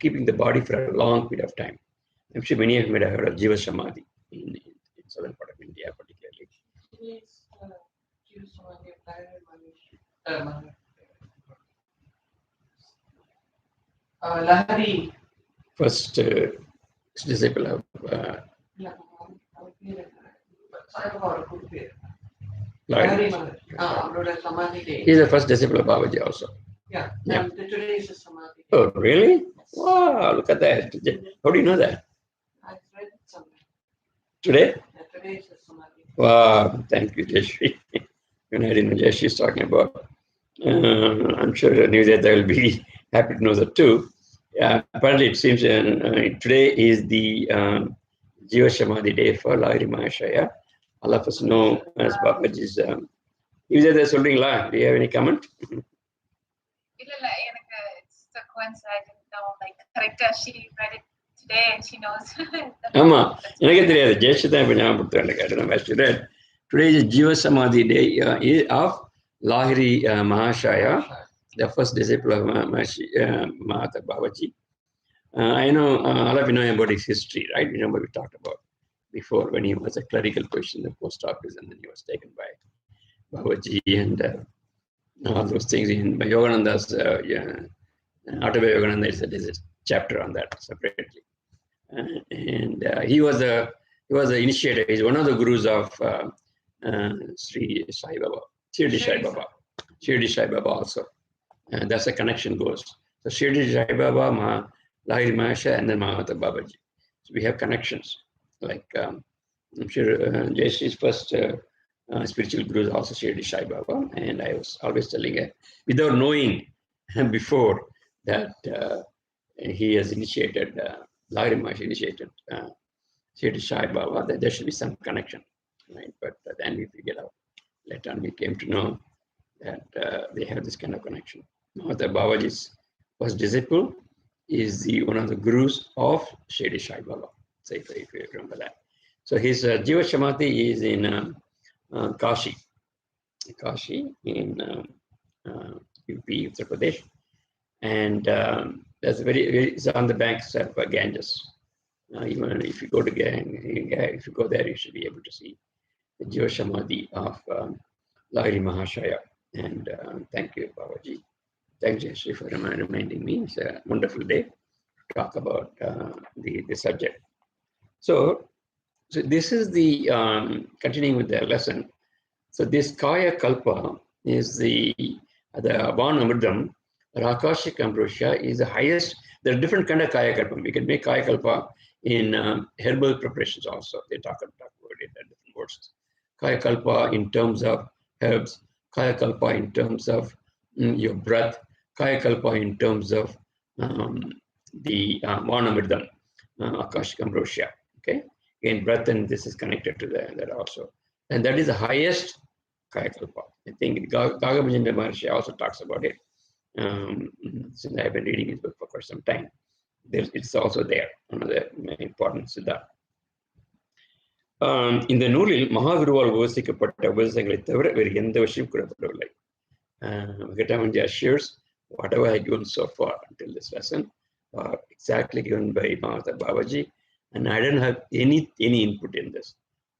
keeping the body for a long period of time. I'm sure many of you might have heard of Jiva Samadhi in southern part of India particularly. Yes, Lahari. First disciple of Lahari. He's the first disciple of Babaji also. Yeah. And today is a Samadhi. Oh, really? Wow, look at that. How do you know that? I've read it somewhere. Today? Yeah, today is a Samadhi. Wow, thank you, Jayashri. When I didn't know Jayashri is talking about, I'm sure Nivjata will be happy to know that too. Apparently, it seems today is the Jiva Samadhi day for Lahiri Mahashaya. All of us know as Babaji's. Nivjata சொல்றீங்களா? Do you have any comment? இல்ல எனக்கு it's a coincidence. I didn't know like correctly she read it today and she knows. ஆமா, எனக்கே தெரியாது. ஜெயஸ்ரீ தான் இப்ப ஞாபகப்படுத்துறேன். Today is Jiva Samadhi day of Lahiri Mahashaya, the first disciple of Mahata Babaji. I know all of you know about his history, right? You know what we talked about before when he was a clerical position in the post office and then he was taken by Babaji and all those things in Yogananda's Autobiography. There's a chapter on that separately. He was the initiator. He's one of the gurus of Sri Sai Baba, Shirdi Sai Baba, Shirdi Sai Baba also. And that's the connection goes. So Shirdi Sai Baba, Lahiri Mahasaya, and then Mahata Babaji. So we have connections. Like I'm sure Jayasri's first spiritual guru is also Shirdi Sai Baba, and I was always telling her, without knowing before that he has initiated, Lahiri Mahasaya initiated Shirdi Sai Baba, that there should be some connection, right? But then we figured out, later on we came to know that they have this kind of connection. Mahata Babaji's first disciple is one of the gurus of Shirdi Sai Baba, so if you remember that. So his Jiva Samadhi is in Kashi in UP, Uttar Pradesh. And that's it's on the banks of Ganges. Even if you go to if you go there, you should be able to see the Jiva Samadhi of Lahiri Mahashaya. And thank you, Babaji. Thanks, Jayasri, for reminding me. It's a wonderful day to talk about the subject. So this is the continuing with the lesson. So this Kaya Kalpa is the Van Amridam. Rakashik Ambrosia is the highest. There are different kind of Kaya Kalpa. We can make Kaya Kalpa in herbal preparations also. They talk about it at different words. Kaya Kalpa in terms of herbs, Kaya Kalpa in terms of your breath, Kaya Kalpa in terms of the Vanamridam, Akashik Ambrosia. Okay, again, breath and this is connected to that also. And that is the highest Kaya Kalpa. I think Gagabhajendra Maharshi also talks about it. Since I've been reading his book for quite some time, it's also there, one of the important Siddha. In the நூலில் மகாகுருவால் உபதேசிக்கப்பட்ட உபதேசங்களை தவிர வேறு எந்த விஷயம் கூறப்படவில்லை. Vedham assures whatever I given so far until this lesson are exactly given by Mahata Babaji, and I didn't have any input in this.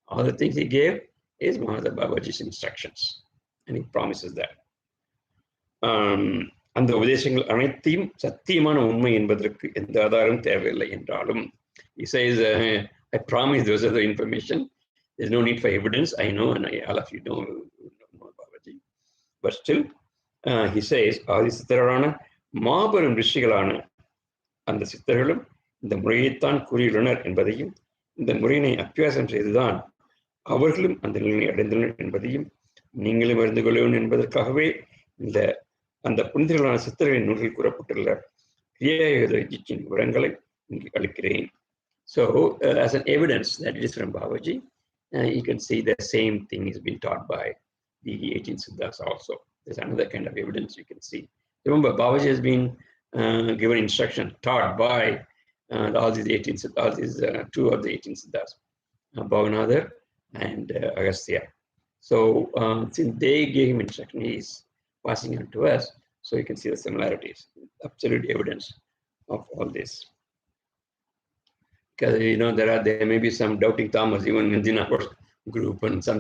All the things he gave is Mahata Babaji's instructions, and he promises that. அந்த உபதேசங்கள் அனைத்தையும் சத்தியமான உண்மை என்பதற்கு எந்த ஆதாரம் தேவையில்லை என்றாலும், he says, I promise those are the information. There's no need for evidence. I know, and all of you know Babaji. But still, he says, ஆதி சித்தரான மாபெரும் ரிஷிகளான அந்த சித்தர்களும் இந்த முறையைத்தான் கூறியுள்ளனர் என்பதையும், இந்த முறையினை அபியாசம் செய்துதான் அவர்களும் அந்த நிலையை அடைந்துள்ளனர் என்பதையும் நீங்களும் அறிந்து கொள்ளும் என்பதற்காகவே அந்த புனிதர்களான சித்தர்களின் நூல்களில் கூறப்பட்டுள்ள கிரியாயோகியின் விவரங்களை இங்கு அளிக்கிறேன். So, as an evidence that it is from Babaji, you can see the same thing is being taught by the 18 Siddhas also. There's another kind of evidence you can see. Remember, Babaji has been given instruction, taught by all these 18 Siddhas, all these two of the 18 Siddhas, Bhavanadar and Agastya. So, since they gave him instruction, he is passing on to us, so you can see the similarities, absolute evidence of all this. Because there may be some doubting Thomas even within our group and some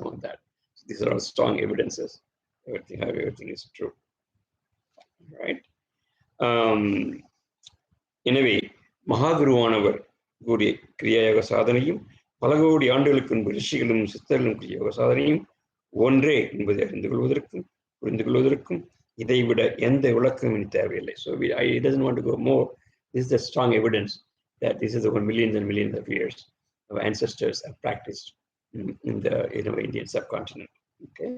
of that. So these are all strong evidences. Everything is true, right? Anyway, Mahaguruvaanavar கூறிய கிரியாயோக சாதனையும் பல கோடி ஆண்டுகளுக்கு முன்பு ரிஷிகளும் சித்தர்களும் கிரியாயோக சாதனையும் ஒன்றே என்பதை அறிந்து கொள்வதற்கும் புரிந்து கொள்வதற்கும் இதைவிட எந்த விளக்கமும் தேவையில்லை. So I doesn't want to go more. This is a strong evidence that this is over millions and millions of years our ancestors have practiced in the Indian subcontinent. Okay.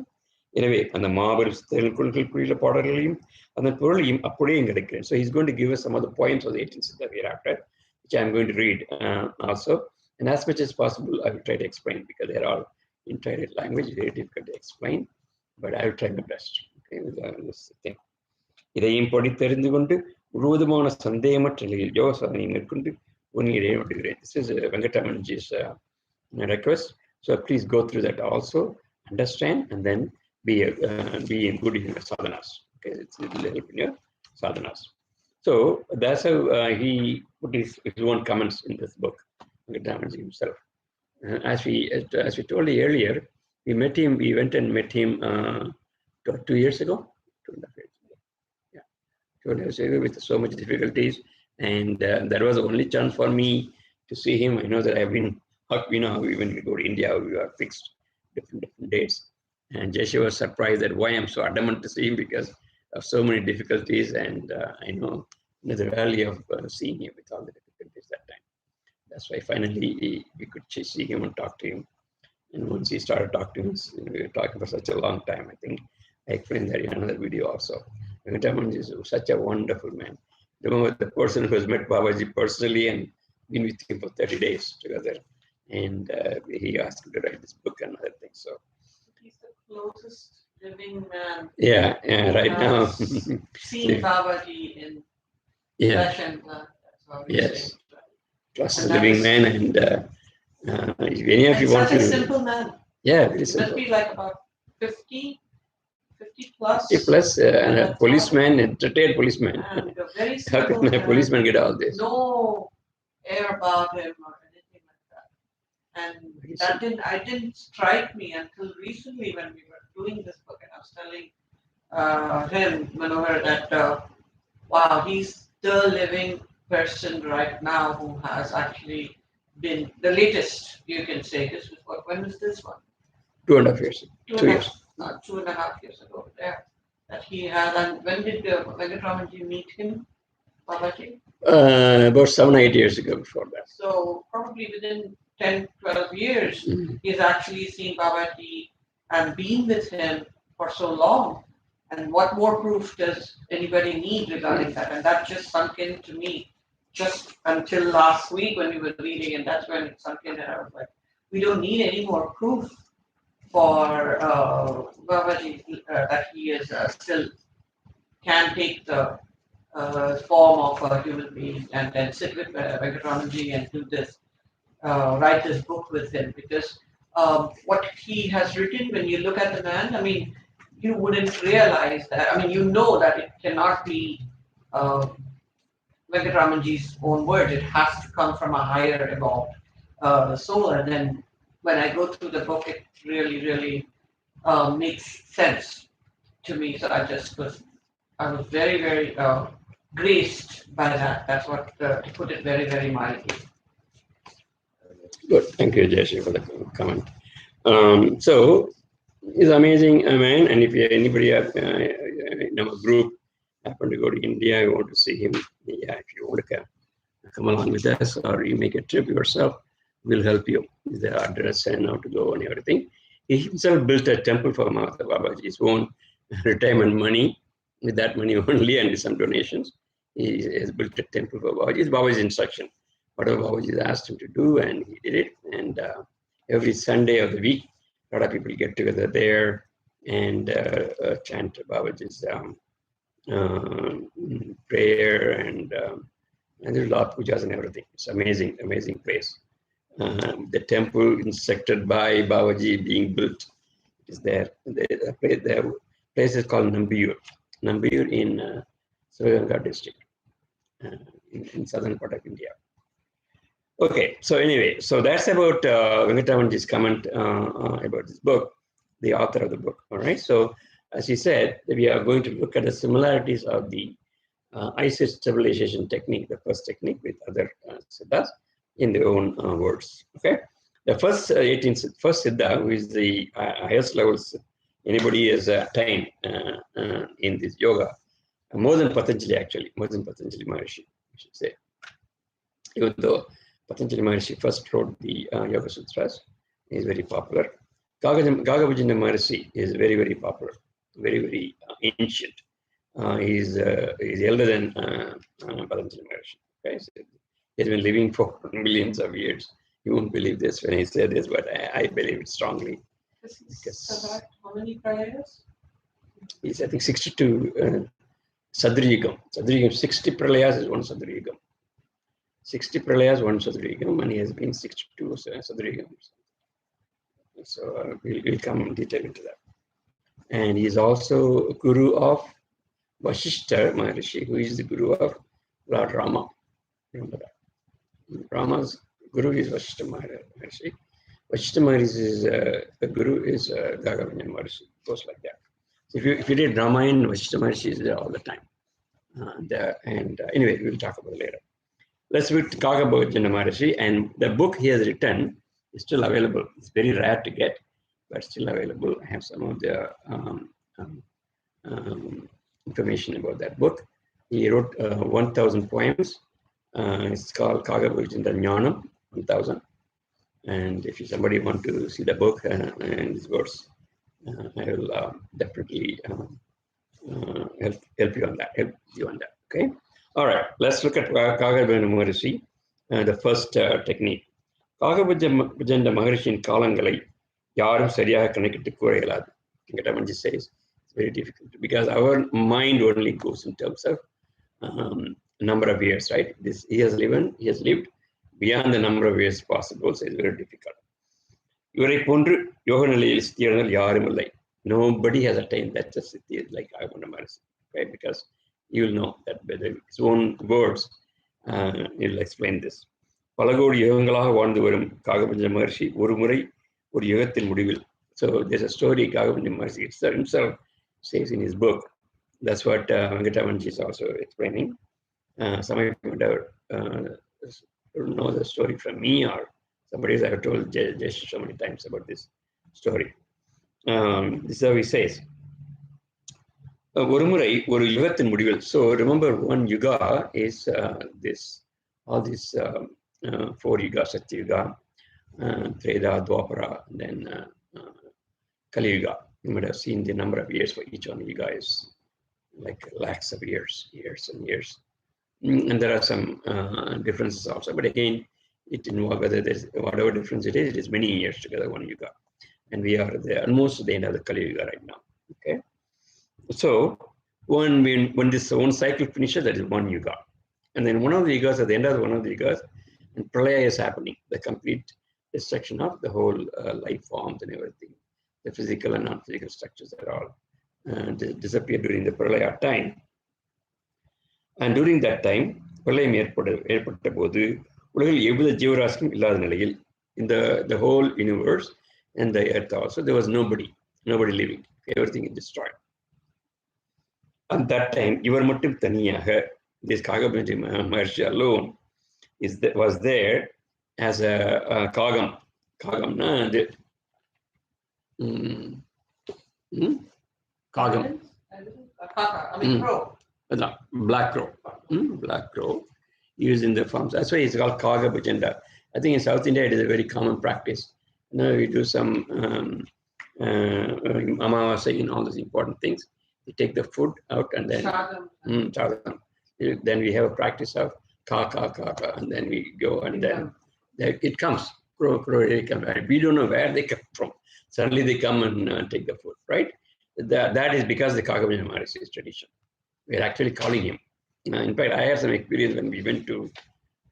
எனவே அந்த மாபெரும் சித்தர்கள் கொள்கை குறித்த பாடல்களையும் அதன் பொருளையும் அப்படியே கிடைக்கிறேன். So he's going to give us some of the points of the 18th Siddha hereafter, which I'm going to read also. And as much as possible, I will try to explain because they're all in Thai language, very difficult to explain, but I will try my best. Okay, with this thing. இதையும் படித்தறிந்து கொண்டு முழுவதுமான சந்தேகமற்ற நிலையில் யோக சாதனை மேற்கொண்டு உன்னிடையே விடுகிறேன். This is Venkatamanji's request. So please go through that also, understand, and then be in good in your sadhanas. Okay, it will help in your sadhanas. So that's how he put his own comments in this book, Venkataramanji himself. As we told you earlier, we met him. We went and met him 2 years ago, 2.5 years ago. Yeah, 2 years ago with so much difficulties, and that was the only chance for me to see him. I know that I've been, when we go to India, we are fixed different dates. And Jesse was surprised that why I'm so adamant to see him because of so many difficulties, and I know the value of seeing him with all the difficulties that time. That's why finally we could see him and talk to him. And once he started talking to us, we were talking for such a long time. I think I explained that in another video also. Venkataramanji is such a wonderful man. Remember the person who has met Babaji personally and been with him for 30 days together. And he asked him to write this book and other things. So He's the closest living man. Yeah, right now. Seeing Babaji in flesh and blood. That's how we say it. Closest living man, and if any of you want such to. a simple man. Yeah, very He simple. must be like about 50 plus. 50 plus, and a policeman, a retired policeman. And a very How simple can a man. policeman get all this? No air about him or anything like that. And I didn't strike me until recently when we were doing this book, and I was telling him, Manohar, that wow, he's the living person right now who has actually been the latest, you can say. This was what, when was this one? 2.5 years. 2 years. 2.5 years ago, yeah. That he had, and when did Venkataramanji meet him, Babaji? About 7 or 8 years ago before that. So probably within 10, 12 years, he's actually seen Babaji and been with him for so long. And what more proof does anybody need regarding that? And that just sunk into me just until last week when we were reading, and that's when it sunk in, and I was like, we don't need any more proof for Babaji that he is still can take the form of a human being and then sit with Venkataramanji and do this, write this book with him, because what he has written, when you look at the man, I mean, you wouldn't realize that. I mean, you know that it cannot be Venkataramanji's own words. It has to come from a higher evolved soul. And then when I go through the book, it really, really makes sense to me. So I was very, very graced by that. That's what, to put it very, very mildly. Good. Thank you, Jesse, for the comment. So, he's amazing man. And if anybody in our group happen to go to India, you want to see him, yeah, if you want to come along with us, or you make a trip yourself, we'll help you with the address and how to go and everything. He himself built a temple for Mahata Babaji, his own retirement money. With that money only and some donations, he has built a temple for Babaji. It's Babaji's instruction. Whatever Babaji asked him to do, and he did it. And every Sunday of the week, a lot of people get together there and chant Babaji's prayer, and there's a lot of pujas and everything. It's amazing, amazing place. The temple instructed by Babaji being built is there. The place is called Nambiyur in Srivanga district in southern part of India. Okay, so anyway, so that's about Venkataramanji's comment about this book, the author of the book. All right, so as he said, we are going to look at the similarities of the Isis stabilization technique, the first technique, with other siddhas in their own words. Okay, the first first siddha, who is the highest level anybody has attained in this yoga, more than Patanjali, actually, more than Patanjali Maharishi, I should say. Even though Patanjali Maharishi first wrote the Yoga Sutras, he is very popular. Gagavajana Maharishi is very, very popular, very, very ancient. He's elder than Patanjali Maharishi. Okay? So he's been living for millions of years. You won't believe this when I say this, but I believe it strongly. Because how many prayers? He's, I think, 62 Sadriyugam. 60 pralayas is one Sadriyugam. 60 pralayas, one Sadriyugam, and he has been 62 Sadriyugams. So we'll come in detail into that. and he is also guru of Vashishta Maharishi, who is the guru of Lord Rama. Remember that. Rama's guru is Vashishta Maharishi. Vashishta Maharishi is the guru is Gagavanya Maharishi. It goes like that. So if you read Ramayana, Vashishta Maharishi is there all the time. Anyway, we'll talk about it later. Let's read Kagabhajana Maharishi, and the book he has written is still available. It's very rare to get, but still available. I have some of the information about that book. He wrote 1,000 poems. It's called Kagabhajana Jnanam 1000. And if somebody want to see the book and his words, I will definitely help you on that. Okay. All right. Let's look at Kagabhajana Maharishi, the first technique. Kagabhajana Maharishin Kalangalai Yarum Sariyaga connected to Kurelad. Kingatamanji says it's very difficult because our mind only goes in terms of number of years, right? He has lived beyond the number of years possible, so it's very difficult. Nobody has attained that siddhi like Kagabhajana Maharishi, right? Because you will know that by his own words, he will explain this. பலகோடி யுகங்களாக வாழ்ந்து வரும் காகபஞ்ச மகர்ஷி ஒரு முறை ஒரு யுகத்தின் முடிவில். So there's a story Kagabhajana Maharishi himself says in his book. That's what Venkatamanji is also explaining. Some of you know the story from me, or somebody I have told Jesh so many times about this story. This is how he says. ஒரு முறை ஒரு யுகத்தின் முடிவில். So remember, one yuga is all these 4 yugas: Satya Yuga, Treda, Dwapara, and then Kali Yuga. You might have seen the number of years for each one yuga is like lakhs of years and years. And there are some differences also. But again, it involves whether there's whatever difference it is many years together, one yuga. And we are almost at the end of the Kali Yuga right now. Okay. So when this one cycle finishes, that is one yuga. And then one of the yugas, at the end of one of the yugas, and pralaya is happening, the complete destruction of the whole life forms and everything. The physical and non-physical structures are all disappear during the pralaya time. And during that time, பிரளயம் ஏற்பட்ட போது உலகில் எவ்வித ஜீவராசியும் இல்லாத நிலையில் in the whole universe and the earth also, there was nobody living. Everything is destroyed. At that time, இவர் மட்டும் தனியாக, this Kagabhajana Maharishi alone was there as a kagam. Kagamna kagam. Crow. Black crow. Black crow used in the forms. That's why it's called Kagabhajana. I think in South India it is a very common practice. We do some amavasya in all these important things. We take the food out and then chadam. Then we have a practice of ka, and then we go and then it comes. Crow, they come. We don't know where they come from. Suddenly they come and take the food, right? That is because the Kagabhajana Maharishi's tradition. We're actually calling him. In fact, I have some experience when we went to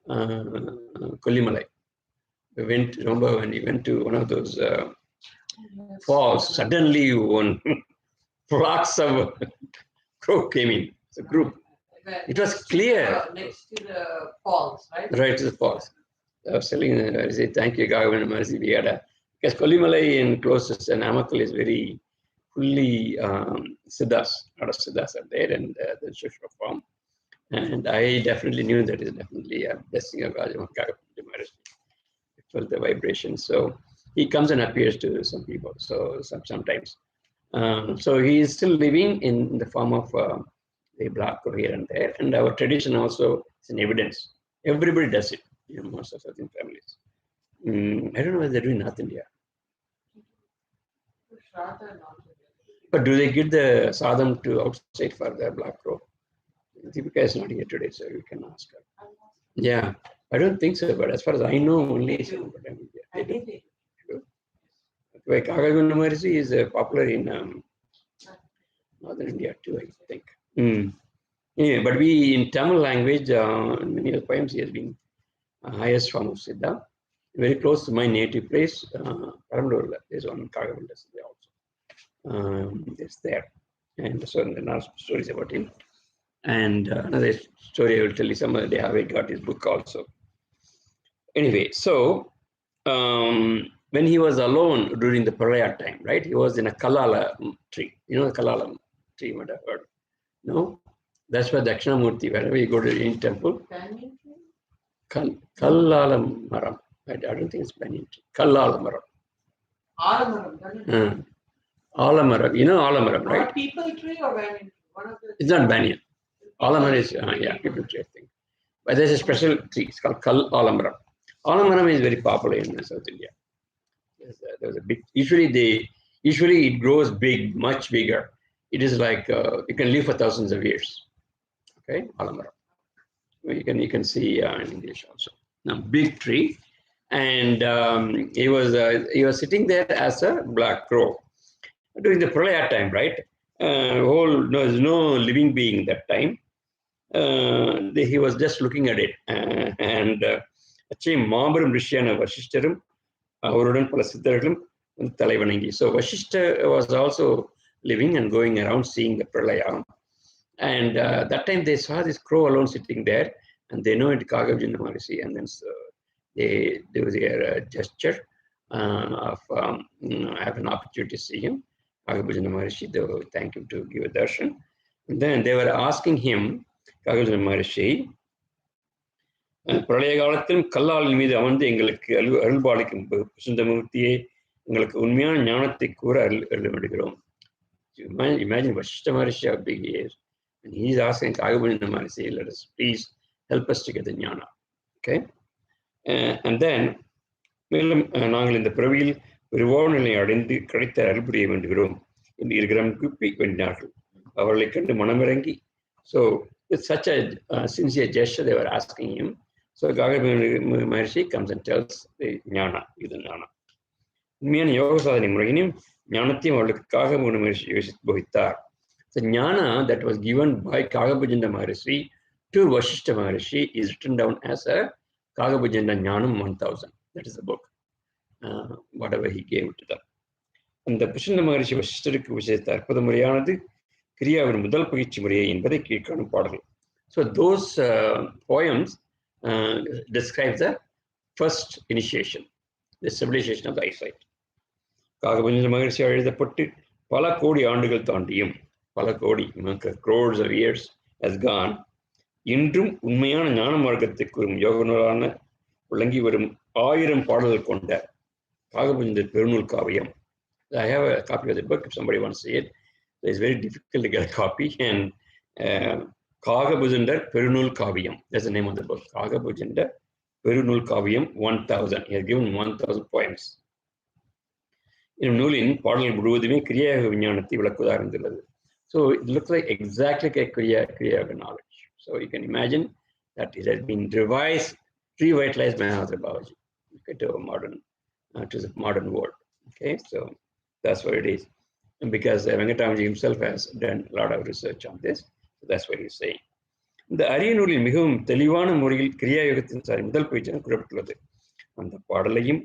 Kollimalai. Remember when we went to one of those falls, suddenly one flocks of crow came in. It's a group. It was clear. Next to the falls, right? Right to the falls. I was telling I say, thank you, Kagabhajana Maharishi. We had because Kollimalai and closest and Amakkal is very fully Siddhas, a lot of Siddhas are there, and the Shishra form. And I definitely knew that is definitely a blessing of Kagabhajana Maharishi. I felt the vibration. So he comes and appears to some people. So sometimes. So he is still living in the form of a black crow here and there. And our tradition also is an evidence. Everybody does it in most of certain families. I don't know whether they're doing North India. But do they give the sadam to outside for the black crow? Deepika is not here today, so you can ask her. Yeah, I don't think so, but as far as I know, only they do. Kagabhajana Maharishi is popular in Northern India too, I think. Yeah, but in Tamil language, in many of the poems, he has been highest form of Siddha. Very close to my native place, Paramdurla, there's one Kagabhajana Siddha also. It's there. And so there are stories about him. And another story I will tell you some other day how I got his book also. Anyway, so when he was alone during the Pralaya time, right? He was in a Kalala tree. You know the Kalala tree, you might have heard. No? That's where Dakshinamurti, wherever you go to any temple. Kallala Maram. I don't think it's banyan tree. Kallala Maram. Alamaram. Alamaram. You know Alamaram, right? Not people tree or banyan? One of the It's not banyan. Alamaram is, yeah, people tree, I think. But there's a special tree. It's called Kal Alamaram. Alamaram is very popular in South India. There's a big. Usually it grows big, much bigger. It is like you can live for thousands of years. Okay, Alamaram. You can see in English also. Now, big tree, and he was sitting there as a black crow during the Pralaya time, right? There's no living being that time. He was just looking at it, and மாபெரும் ரிஷியான வசிஷ்டரும் அவருடன் பல சித்தர்களும் தலைவணங்கி. So Vashishta was also living and going around seeing the Pralaya. And that time they saw this crow alone sitting there, and they know it Kagabujinda Maharishi, and then they do their gesture of have an opportunity to see him. Kagabujinda Maharishi, they thank him to give a darshan. And then they were asking him, Kagabujinda Maharishi, பிரளய காலத்திலும் கல்லாளின் மீது அமர்ந்து எங்களுக்கு அருள்பாலிக்கும் சுந்தமூர்த்தியை எங்களுக்கு உண்மையான ஞானத்தை கூற அருள்விடுகிறோம். Imagine Vashishta Maharishi how big he is. And he's asking Kagabujinda Maharishi, let us please help us to get the jnana. Okay? And then, மேலும் நாங்கள் இந்த பிறவியில் விரிவான நிலை அடைந்து கிடைத்த அருள்புரிய வேண்டுகிறோம் என்று இருகிறம் கூப்பி வேண்டினார்கள். அவர்களை கண்டு மனமிறங்கி. So with such a sincere gesture, they were asking him. So Kagabujinda Maharishi comes and tells the jnana, இது ஞானா. உண்மையான யோக சாதனை முறையினையும் ஞானத்தையும் அவர்களுக்கு Kagabujinda Maharishi யோசித்து போதித்தார். The jnana that was given by Kagabujinda Maharishi to Vashishta Maharishi is written down as a Kagabujinda Jnanam 1000. That is the book, whatever he gave to them. அந்த புஷ்ண மகரிஷி வசிஷ்டருக்கு விசேஷித்த அற்புத முறையானது கிரியாவின் முதல் பயிற்சி முறையை என்பதை கீழ்காணும் பாடல்கள். So those poems describe the first initiation, the civilization of the eyesight. Kagabujinda Maharishi எழுதப்பட்டு பல கோடி ஆண்டுகள் தாண்டியும் பல கோடி crores of years has gone. இன்றும் உண்மையான ஞான மார்க்கத்தை கூறும் யோக நூலான விளங்கி வரும் 1000 பாடல்கள் கொண்ட Kagabujinda பெருநூல் Kaviyam. I have a copy of the book if somebody wants to see it. It's very difficult to get a copy. And Kagabujinda பெருநூல் Kaviyam, that's the name of the book. Kagabujinda பெருநூல் Kaviyam 1000. He has given 1000 poems. In நூலின் பாடல்கள் முழுவதுமே கிரியாக விஞ்ஞானத்தை விளக்குவதாக இருந்துள்ளது. So it looks like exactly like Kriya knowledge. So you can imagine that it has been revitalized by Mahatma Babaji to the modern world. Okay, so that's what it is. And because Venkatamaji himself has done a lot of research on this, so that's what he's saying. இந்த அரிய நூலில் மிகவும் தெளிவான முறையில் கிரியா யோகத்தின் முதல் பயிற்சி குறிப்பிட்டுள்ளது. அந்த பாடலையும்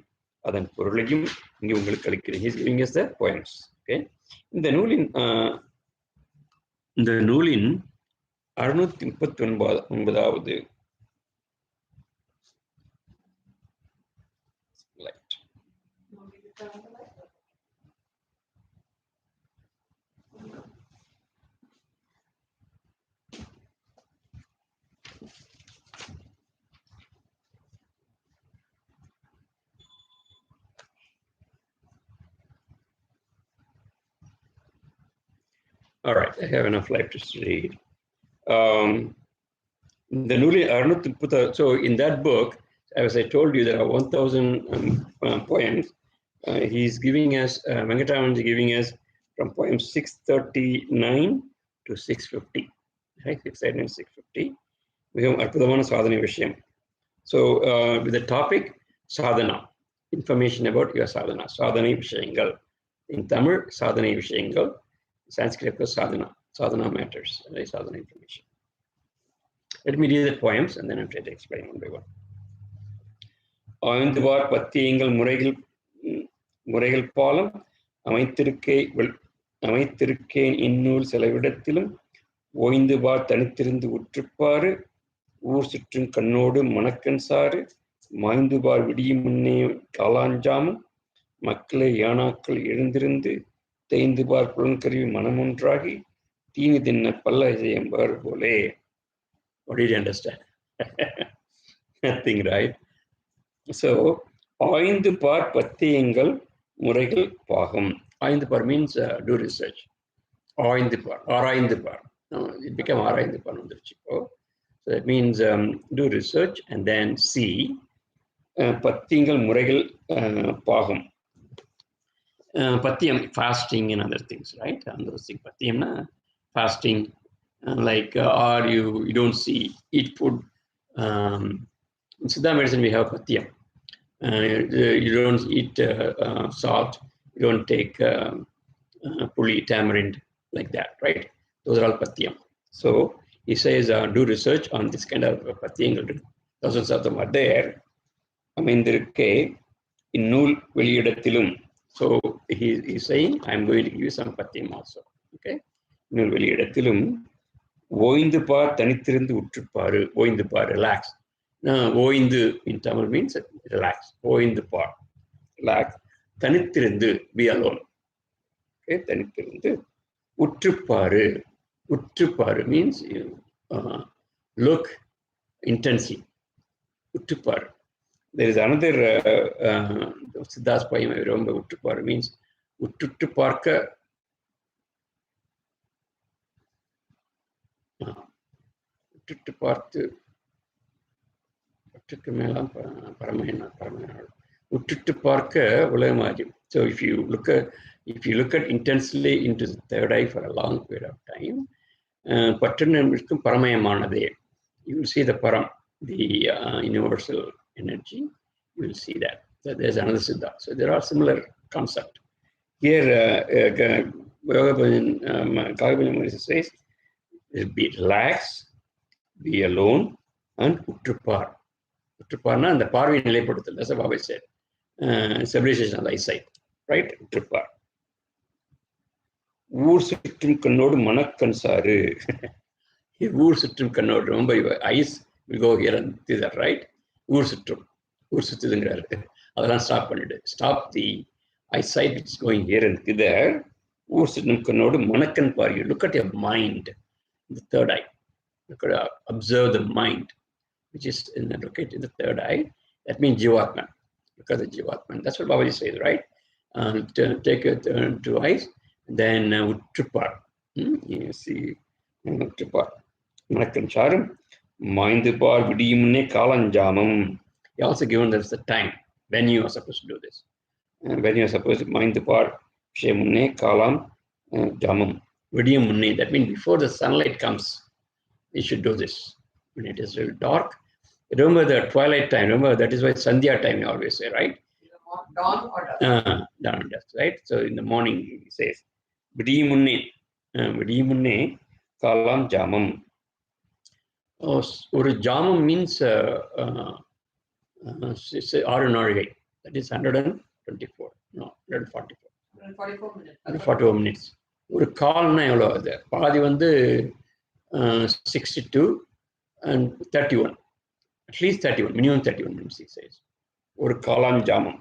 அதன் பொருளையும் இங்கே உங்களுக்கு அளிக்கிறேன். He's giving us the poems. Okay, இந்த நூலின் 639வது All right, I have enough life to read. The Nuli Arnutiputta, so in that book, as I told you, there are 1000 poems. He's giving us, Venkataraman is giving us from poem 639 to 650. Right, 639 650. மிகவும் அற்புதமான சாதனை விஷயம். So with the topic, sadhana, information about your sadhana, சாதனை விஷயங்கள். In Tamil, சாதனை விஷயங்கள். Sanskrit was sadhana matters, sadhana information. Let me read the poems and then I'll try to explain one by one. ஆய்ந்துவார் பத்தியங்கள் முறைகள் பாலம் அமைத்திருக்கை அமைத்திருக்கேன் இந்நூல் செலவிடத்திலும் ஓய்ந்து பார் தனித்திருந்து உற்றுப்பாரு ஊர் சுற்றும் கண்ணோடு மணக்கண் சாறு மாய்ந்து பார் விடியும் முன்னே காலாஞ்சாமும் மக்களை யானாக்கள் எழுந்திருந்து தேய்ந்து பார் புலன்கருவி மனமொன்றாகி தீனி தின்ன பல்ல இசையம்பார் போலே. What did you understand? Nothing, right? So, ஆய்ந்து பார் பத்தியங்கள் முறைகள் பாகம். ஆய்ந்து பார் means do research. ஆய்ந்து பார், ஆராய்ந்து பார். It became ஆராய்ந்து பார் வந்துருச்சு இப்போ. So that means do research and then see பத்தியங்கள் முறைகள் பாகம். Pathiyam, fasting and other things, right? And those things, pathiyamna, fasting, like or you don't eat food. In Siddha medicine we have pathiyam. You don't eat salt. You don't take puli, tamarind, like that, right? Those are all pathiyam. So he says, do research on this kind of pathiyangal. Thousands of them are there. Amindirke innul veliyidathilum. So he's saying, I'm going to give you some pathiyam also. Okay? Innul veliyidathilum ஓய்ந்து பார் தனித்திருந்து உற்றுப்பாரு. ஓய்ந்து பார், relax. ஓய்ந்து in Tamil means relax. ஓய்ந்து பார், relax. தனித்திருந்து, be alone. Okay? தனித்திருந்து உற்றுப்பாரு. உற்றுப்பாரு means look intensely. உற்றுப்பாரு. There is another Siddhas poem I remember. Uttupar means uttu parka. Uttu partu. Uttu melam paramena. Uttu parka ulayamaji. So if you look at intensely into the third eye for a long period of time, pattanam irkum paramayamanaade. You will see the param, the universal energy. You will see that. So there's another Siddha. So there are similar concepts. Here, Kagabhaya says, be relaxed, be alone, and uttupar. Uttuparna and the parvi nilayப்படுthal. That's what Baba said. Stabilization of the eyesight. Right? Uttupar. ஊர் சுற்றும் கண்ணோடு மணக்கண் சாறு. ஊர் சுற்றும் கண்ணோடு. Remember, your eyes will go here and thither, right? ஊர் சுற்றும். ஊர் சுத்துதுங்கிறாரு. அதெல்லாம் ஸ்டாப் பண்ணிடு. Stop the eyesight which is going here and thither. ஊர் சுற்றும் கண்ணோடு மணக்கண் பார். You look at your mind, the third eye. Look at, observe the mind, which is located in the third eye. That means Jivatma. Look at the Jivatma. That's what Babaji says, right? Take it two eyes, then Uttupar. You see, Uttupar. Manakan Charam. Mind par vidiyumne kalanjamam. He also given us the time when you are supposed to do this. When you are supposed to mind par shemunne kalam jamam. Vidiyumne. That means before the sunlight comes, you should do this. When it is really dark. Remember the twilight time. Remember that is why Sandhya time you always say, right? Dawn or dusk? Dawn or dusk, right? So in the morning he says, vidiyumne kalam jamam. Or jamam means ஆறு நாழிகை. That is 124. No, 144. 144 minutes. 144 minutes. ஒரு கால்னா எவ்வளோ அது? பாதி வந்து 62 and 31. At least 31, minimum 31 minutes he says. ஒரு காலாம் ஜாமம்.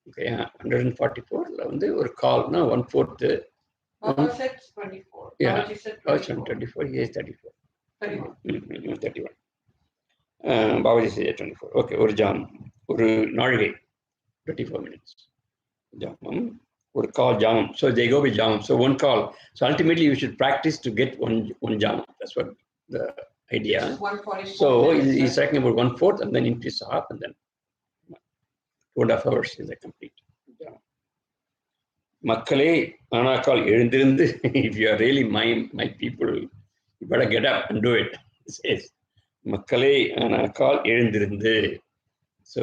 Okay, 144 வந்து ஒரு கால்னா 1/4. Baba said 24. Yeah, Babaji said 24. 24. He is 34. 31. 31. Babaji says 24. Okay, ஒரு ஜாம், ஒரு நாழிகை, 24 minutes. Jamam, or call jamam. So they go with jamam. So one call. So ultimately you should practice to get one jamam. That's what the idea. 144 So minutes, he's talking about 1/4 and then increase half and then 2.5 hours is a complete jamam. Makkale anakal எழுந்திருந்து. If you are really my people, you better get up and do it. It says, Makkale anakal எழுந்திருந்து. So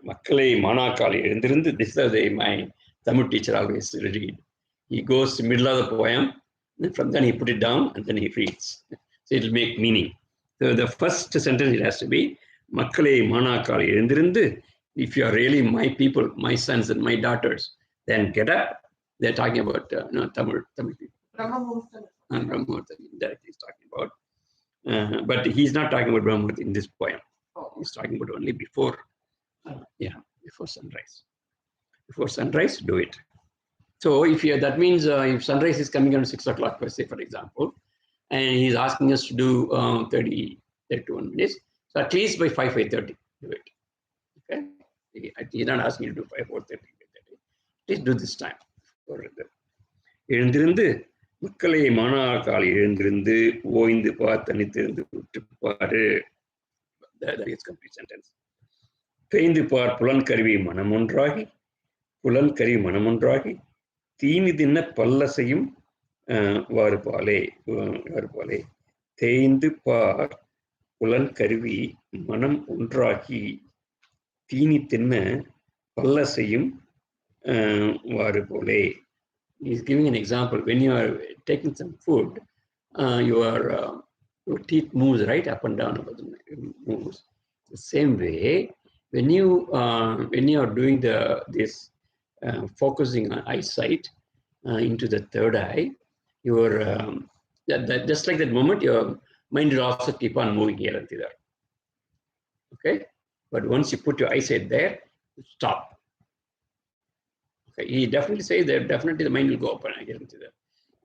Makkale manakal எழுந்திருந்து. This is my Tamil teacher always read. He goes to the middle of the poem, and from then he put it down and then he reads. So it will make meaning. So the first sentence it has to be Makkale manakal எழுந்திருந்து. If you are really my people, my sons and my daughters, then get up They're talking about Tamil people. Brahma Muhurtam. And Brahma Muhurtam indirectly he's talking about. But he's not talking about Brahma Muhurtam in this poem. Oh. He's talking about only before, before sunrise. Before sunrise, do it. So if that means if sunrise is coming around 6 o'clock, per se, for example, and he's asking us to do 31 minutes, so at least by 5:30, do it. Okay, he's not asking you to do 4:30. Please do this time. எழுந்திருந்து மக்களை மாணாக்கால் எழுந்திருந்து ஓய்ந்து பார் தனித்திருந்து உற்றுப்பாரு. That is complete sentence. தேய்ந்து பார் புலன்கருவி மனமொன்றாகி புலன்கருவி மனமொன்றாகி தீனி தின்ன பல்லசையும் வாறுபாலே தேய்ந்து பார் புலன்கருவி மனம் ஒன்றாகி தீனி தின்ன பல்லசையும் வாறுபாலே. He's giving an example. When you are taking some food, your teeth moves right up and down, moves. The same way, when you are doing this focusing on eyesight into the third eye, your just like that moment, your mind will also keep on moving here and there. Okay, but once you put your eyesight there, stop. Okay, he definitely says that definitely the mind will go up and I guarantee that.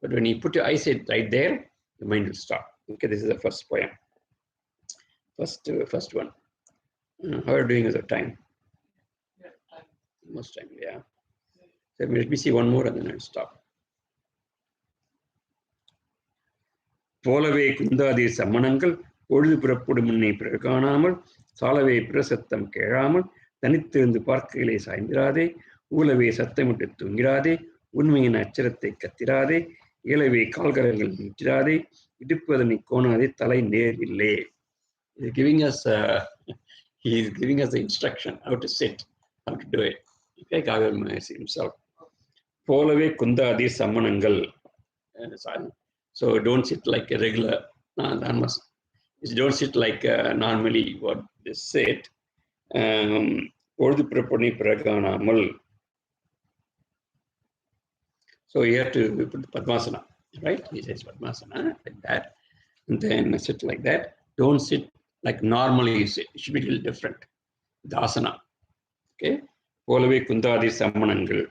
But when you put your eyesight right there, the mind will stop. Okay, this is the first poem. First one. How are you doing with the time? Yeah, time. Most time, yeah. So let me see one more and then I'll stop. போலவே குந்தாதி சம்மணங்கள் பொழுது புறப்படும் முன்னே பிறகு காணாமல் சாலவே பிரசத்தம் கேளாமல் தனித்திருந்து பார்க்கையிலே சாய்ந்திராதே ஊலவே சத்தமிட்டு தூங்கிடாதே உண்மையின் அச்சரத்தை கத்திராதே இயலவே கால்கரங்கள் நீட்டிராதே இடுப்பதனை கோணாதே தலை நேர் இல்லே. He's giving us the instruction how to sit, how to do it. Okay, Kagal himself. போலவே குந்தாதி சம்மணங்கள். So don't sit like a regular. Don't sit like normally what they sit. பொழுது புறப்படும் பிறகு காணாமல். So you have to put Padmasana, right? He says Padmasana like that. And then sit like that. Don't sit like normally you sit. It should be a little different. The asana. Okay? போலவே குந்தாதி சம்மணங்கள்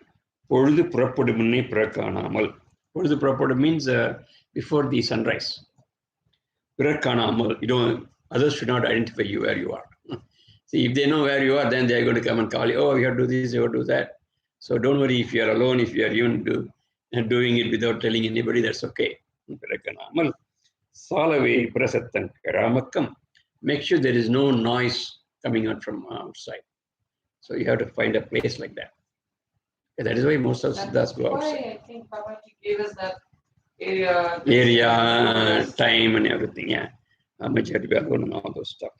பொழுது புறப்படும் முன்னே பிறக்காணாமல். பொழுது புறப்படும் means before the sunrise. பிறக்காணாமல். Others should not identify you where you are. See, if they know where you are, then they are going to come and call you. Oh, you have to do this, you have to do that. So don't worry if you are alone, if you are even doing it without telling anybody, that's okay. Make sure there is no noise coming out from outside. So you have to find a place like that. And that is why most of Siddhas go outside. I think Babaji gave us that area, time and everything, yeah. How much you have to be alone and all those stuff.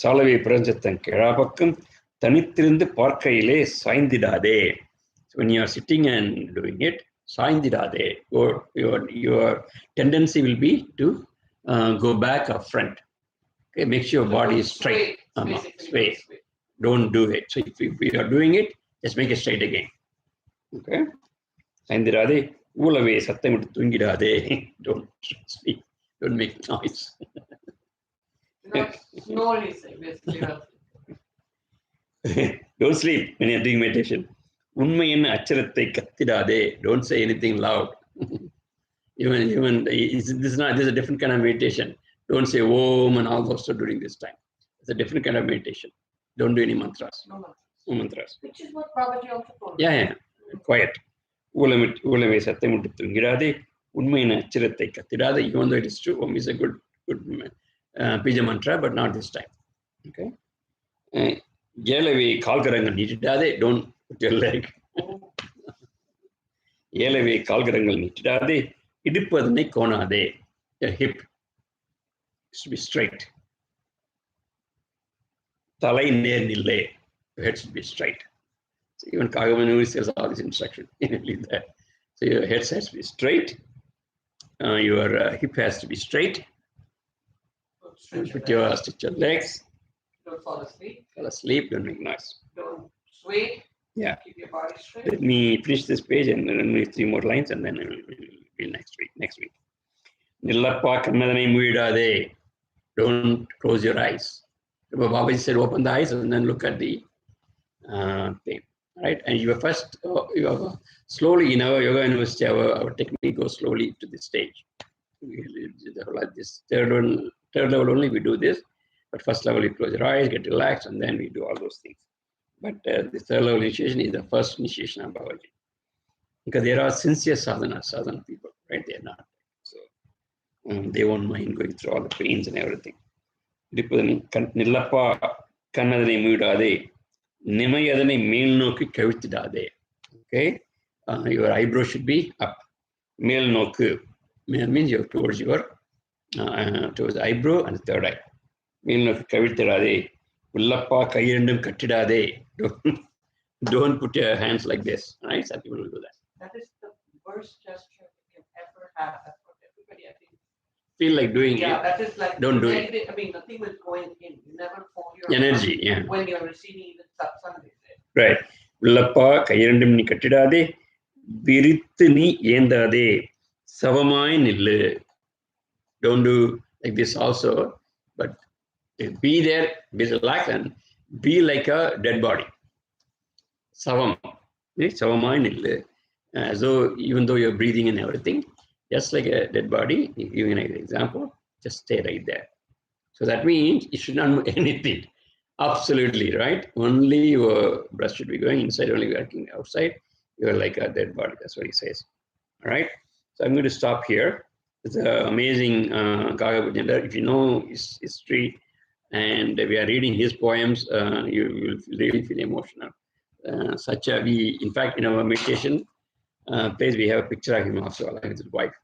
சாலவை பிரஞ்சத்தன் கிழாபக்கம் தனித்திருந்து பார்க்கையிலே சாய்ந்திடாதே. So when you are sitting and doing it, சாய்ந்திடாதே. Your tendency will be to go back or front. Okay, make sure your body is straight. Sway. Don't do it. So if you are doing it, just make it straight again. Okay. சாய்ந்திடாதே. ஊலவே சத்தமிட்டு தூங்கிடாதே. Don't sleep. Don't make noise. Don't sleep when you're doing meditation. உண்மையின் அச்சரத்தை கத்திடாதே. Don't say anything loud. Even this is a different kind of meditation. Don't say Om and all those stuff during this time. It's a different kind of meditation. Don't do any mantras. No mantras. Which is what Babaji also told. Yeah. Quiet. ஊலமே சத்தமிட்டு தூங்கிடாதே. உண்மையின் அச்சரத்தை கத்திடாதே. Even though it is true, Om is a good Bija mantra, but not this time. Okay. ஏலவே கால்கரங்கள் நீட்டிடாதே. Don't put your leg. ஏலவே கால்கரங்கள் நீட்டிடாதே. இடுப்பதனை கோணாதே. Your hip should be straight. தலை நேர் நில்லே. Your head should be straight. So even Kagamanu says all this instruction. So your head has to be straight. Your hip has to be straight. Stretch your legs. Don't fall asleep. Fall asleep. Don't make noise. Don't sway. Yeah. Keep your body straight. Let me finish this page and then 3 more lines, and then we'll next week. Nillappa kannadane muvidade. Don't close your eyes. Babaji said, open the eyes and then look at the thing, right? And you are first, slowly in our yoga university, our technique goes slowly to this stage. Like this third level only we do this, but first level you close your eyes, get relaxed, and then we do all those things. But the third level initiation is the first initiation of Babaji, because there are sincere sadhana people, right? They're not, so they won't mind going through all the pains and everything. Nillappa kannadane muvidade, nimayadane mel nokki kavithidade. Okay, your eyebrow should be up. Mel nokku means you're towards the eyebrow and the third eye. Mel nokki kavithidade. Ullappa kaiyirandum kattidade. Don't put your hands like this, right? Some people will do that. That is the worst gesture you can ever have. That's what everybody, I think, Feel like doing yeah, it. that is like Don't do negative. I mean, nothing was going in. You never hold your Energy, hand yeah. when you're receiving even satsang. They say. Right. Ullappa kaiyirandum ni kattidade. Virithu ni yendade. Savamai nillu. Don't do like this also, but be there, be relaxed, and be like a dead body. Savam. Savamai nillu. So even though you're breathing and everything, just like a dead body, giving an example, just stay right there. So that means you should not move anything. Absolutely, right? Only your breath should be going inside, only working outside. You're like a dead body. That's what he says. All right. So I'm going to stop here. It's an amazing Gagabhajana. If you know his history and we are reading his poems, you will really feel emotional. In fact, in our meditation place, we have a picture of him also, along with his wife.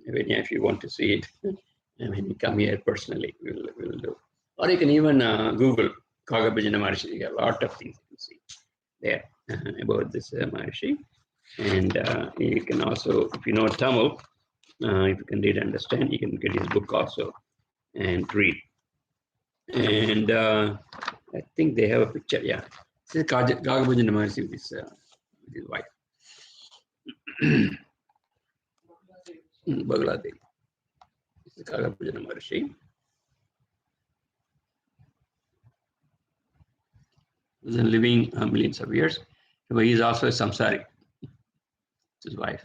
If you want to see it, and when you come here personally, we'll do. Or you can even Google Gagabhajana Maharishi. You get a lot of things you can see there about this Maharishi. And you can also, if you know Tamil, if you can read and understand, you can get his book also and read. And I think they have a picture. Yeah, this is Gagabhajana Maharishi with his wife. Bangladesh. This is Gagabhajana Maharishi. He's been living millions of years, but he's also a samsari. His wife,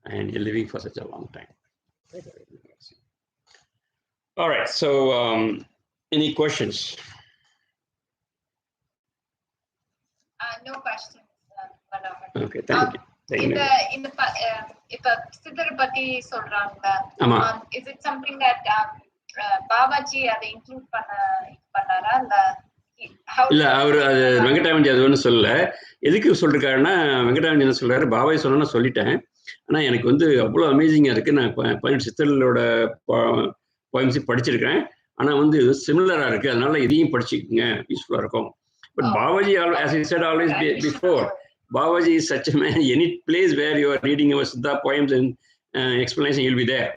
and he's living for such a long time. All right. So, any questions? No questions. Okay. Thank you. இப்ப சித்தர் பத்தி சொல்றாங்க. ஆமா. Is it something that Babaji அதை include பண்ணாரா இல்ல? இல்ல அவரு அது வெங்கடாமஞ்சி அது ஒன்றும் சொல்லல. எதுக்கு சொல்லிருக்காருன்னா வெங்கடாமஞ்சி என்ன சொல்றாரு, பாபாஜி சொல்லணும்னு சொல்லிட்டேன். ஆனா எனக்கு வந்து அவ்வளோ அமேசிங்கா இருக்கு. நான் 18 சித்தர்களோட போயம்ஸ் படிச்சிருக்கேன். ஆனா வந்து சிமிலரா இருக்கு. அதனால இதையும் படிச்சுக்கோங்க, யூஸ்ஃபுல்லா இருக்கும். But Babaji, as I said always before, Babaji is such a man. Any place where you are reading our Siddha poems and explanation, he'll be there.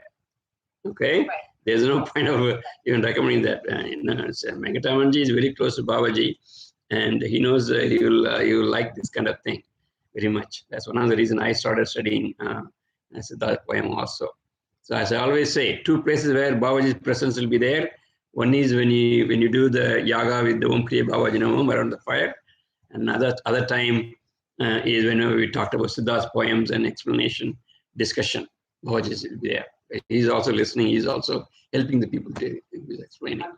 Okay, right. There's no point of even recommending that. Venkatamanji is very close to Babaji, and he knows he will like this kind of thing very much. That's one of the reasons I started studying Siddha poem also. So as I always say, two places where Babaji's presence will be there. One is when you do the yaga with the Om Kriya Babaji Namam around the fire, and other time is whenever we talked about Siddha's poems and explanation, discussion. Babaji will be there. He's also listening. He's also helping the people to explain it.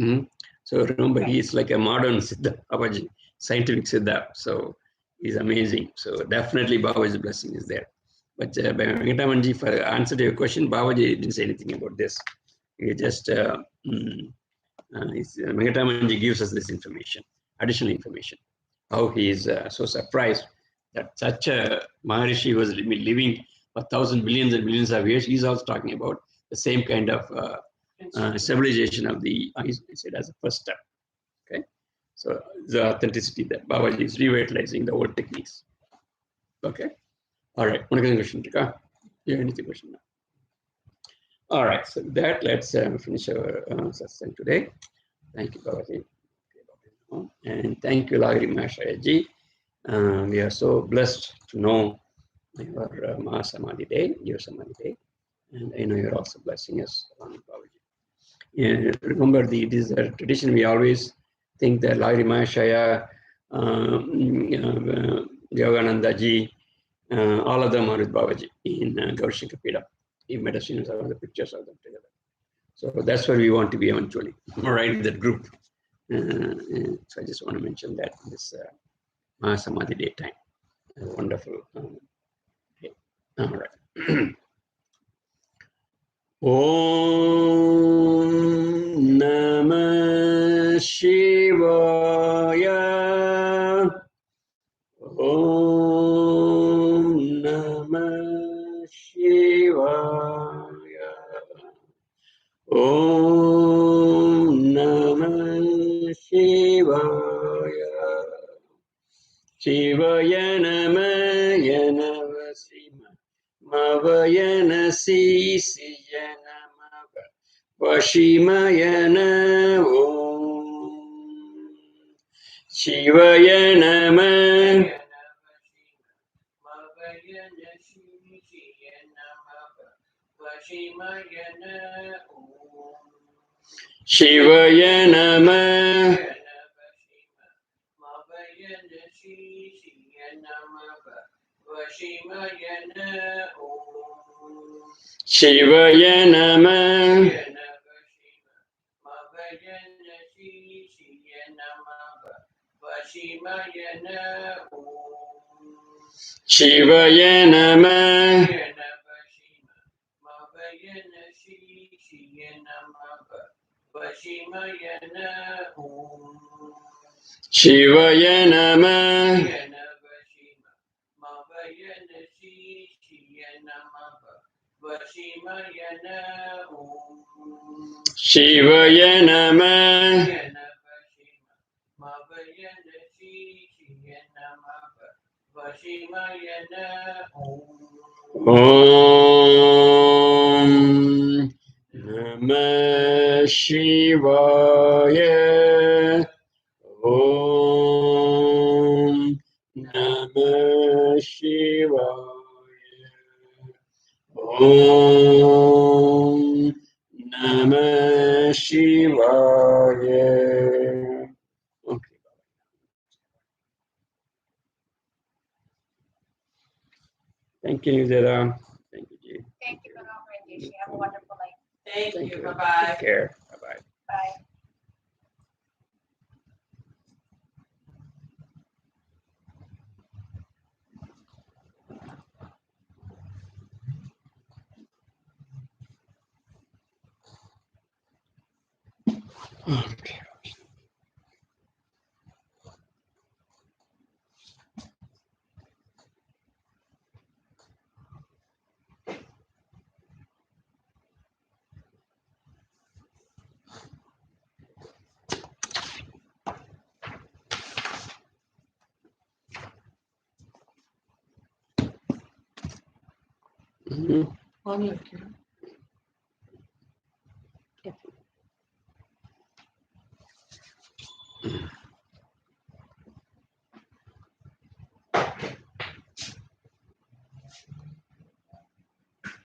Mm-hmm. So remember, he's like a modern Siddha Babaji, scientific Siddha. So he's amazing. So definitely Babaji's blessing is there. But Venkatamanji, for answer to your question, Babaji didn't say anything about this. He just Venkatamanji gives us this information, additional information. How he is so surprised that such a Maharishi was living for thousands, billions and billions of years. He's also talking about the same kind of civilization of the, he said, as a first step. Okay, so the authenticity that Babaji is revitalizing the old techniques. Okay, all right. One question, Rika. You have anything question now? All right, so with that, let's finish our satsang today. Thank you, Babaji. And thank you, Lagri Mahashayaji. We are so blessed to know your Mahasamadhi Day, your Samadhi Day, and I know you're also blessing us along with Babaji. Yeah, remember, this is a tradition. We always think that Lahiri Mahashaya, Yogananda ji, all of them are with Babaji in Gaurashankar Pida. You might have seen some of the pictures of them together. So that's where we want to be eventually, right, in that group. So I just want to mention that this Mahasamadhi Day time. Wonderful day. All right. Om Namah Shivaya. Om Namah Shivaya. Om Namah Shivaya. Shivaya Namah Navasima Mavayana Sisiyana Mava Vashimayana Om Shivaya Namah Shivaya Namah Shivaya Namah Shivaya Namah Shivaya Namah Shivaya Namah Om Namah Shivaya. Om Namah Shivaya. Om Namah Shivaya. Okay. Thank you, Zera. Thank you, Ji. Thank you, Vedham and Rishi. Have a wonderful night. Thank Thank you. you. Bye-bye. Take care. Bye-bye. Bye. Okay. Mhm. On your cue. Mm.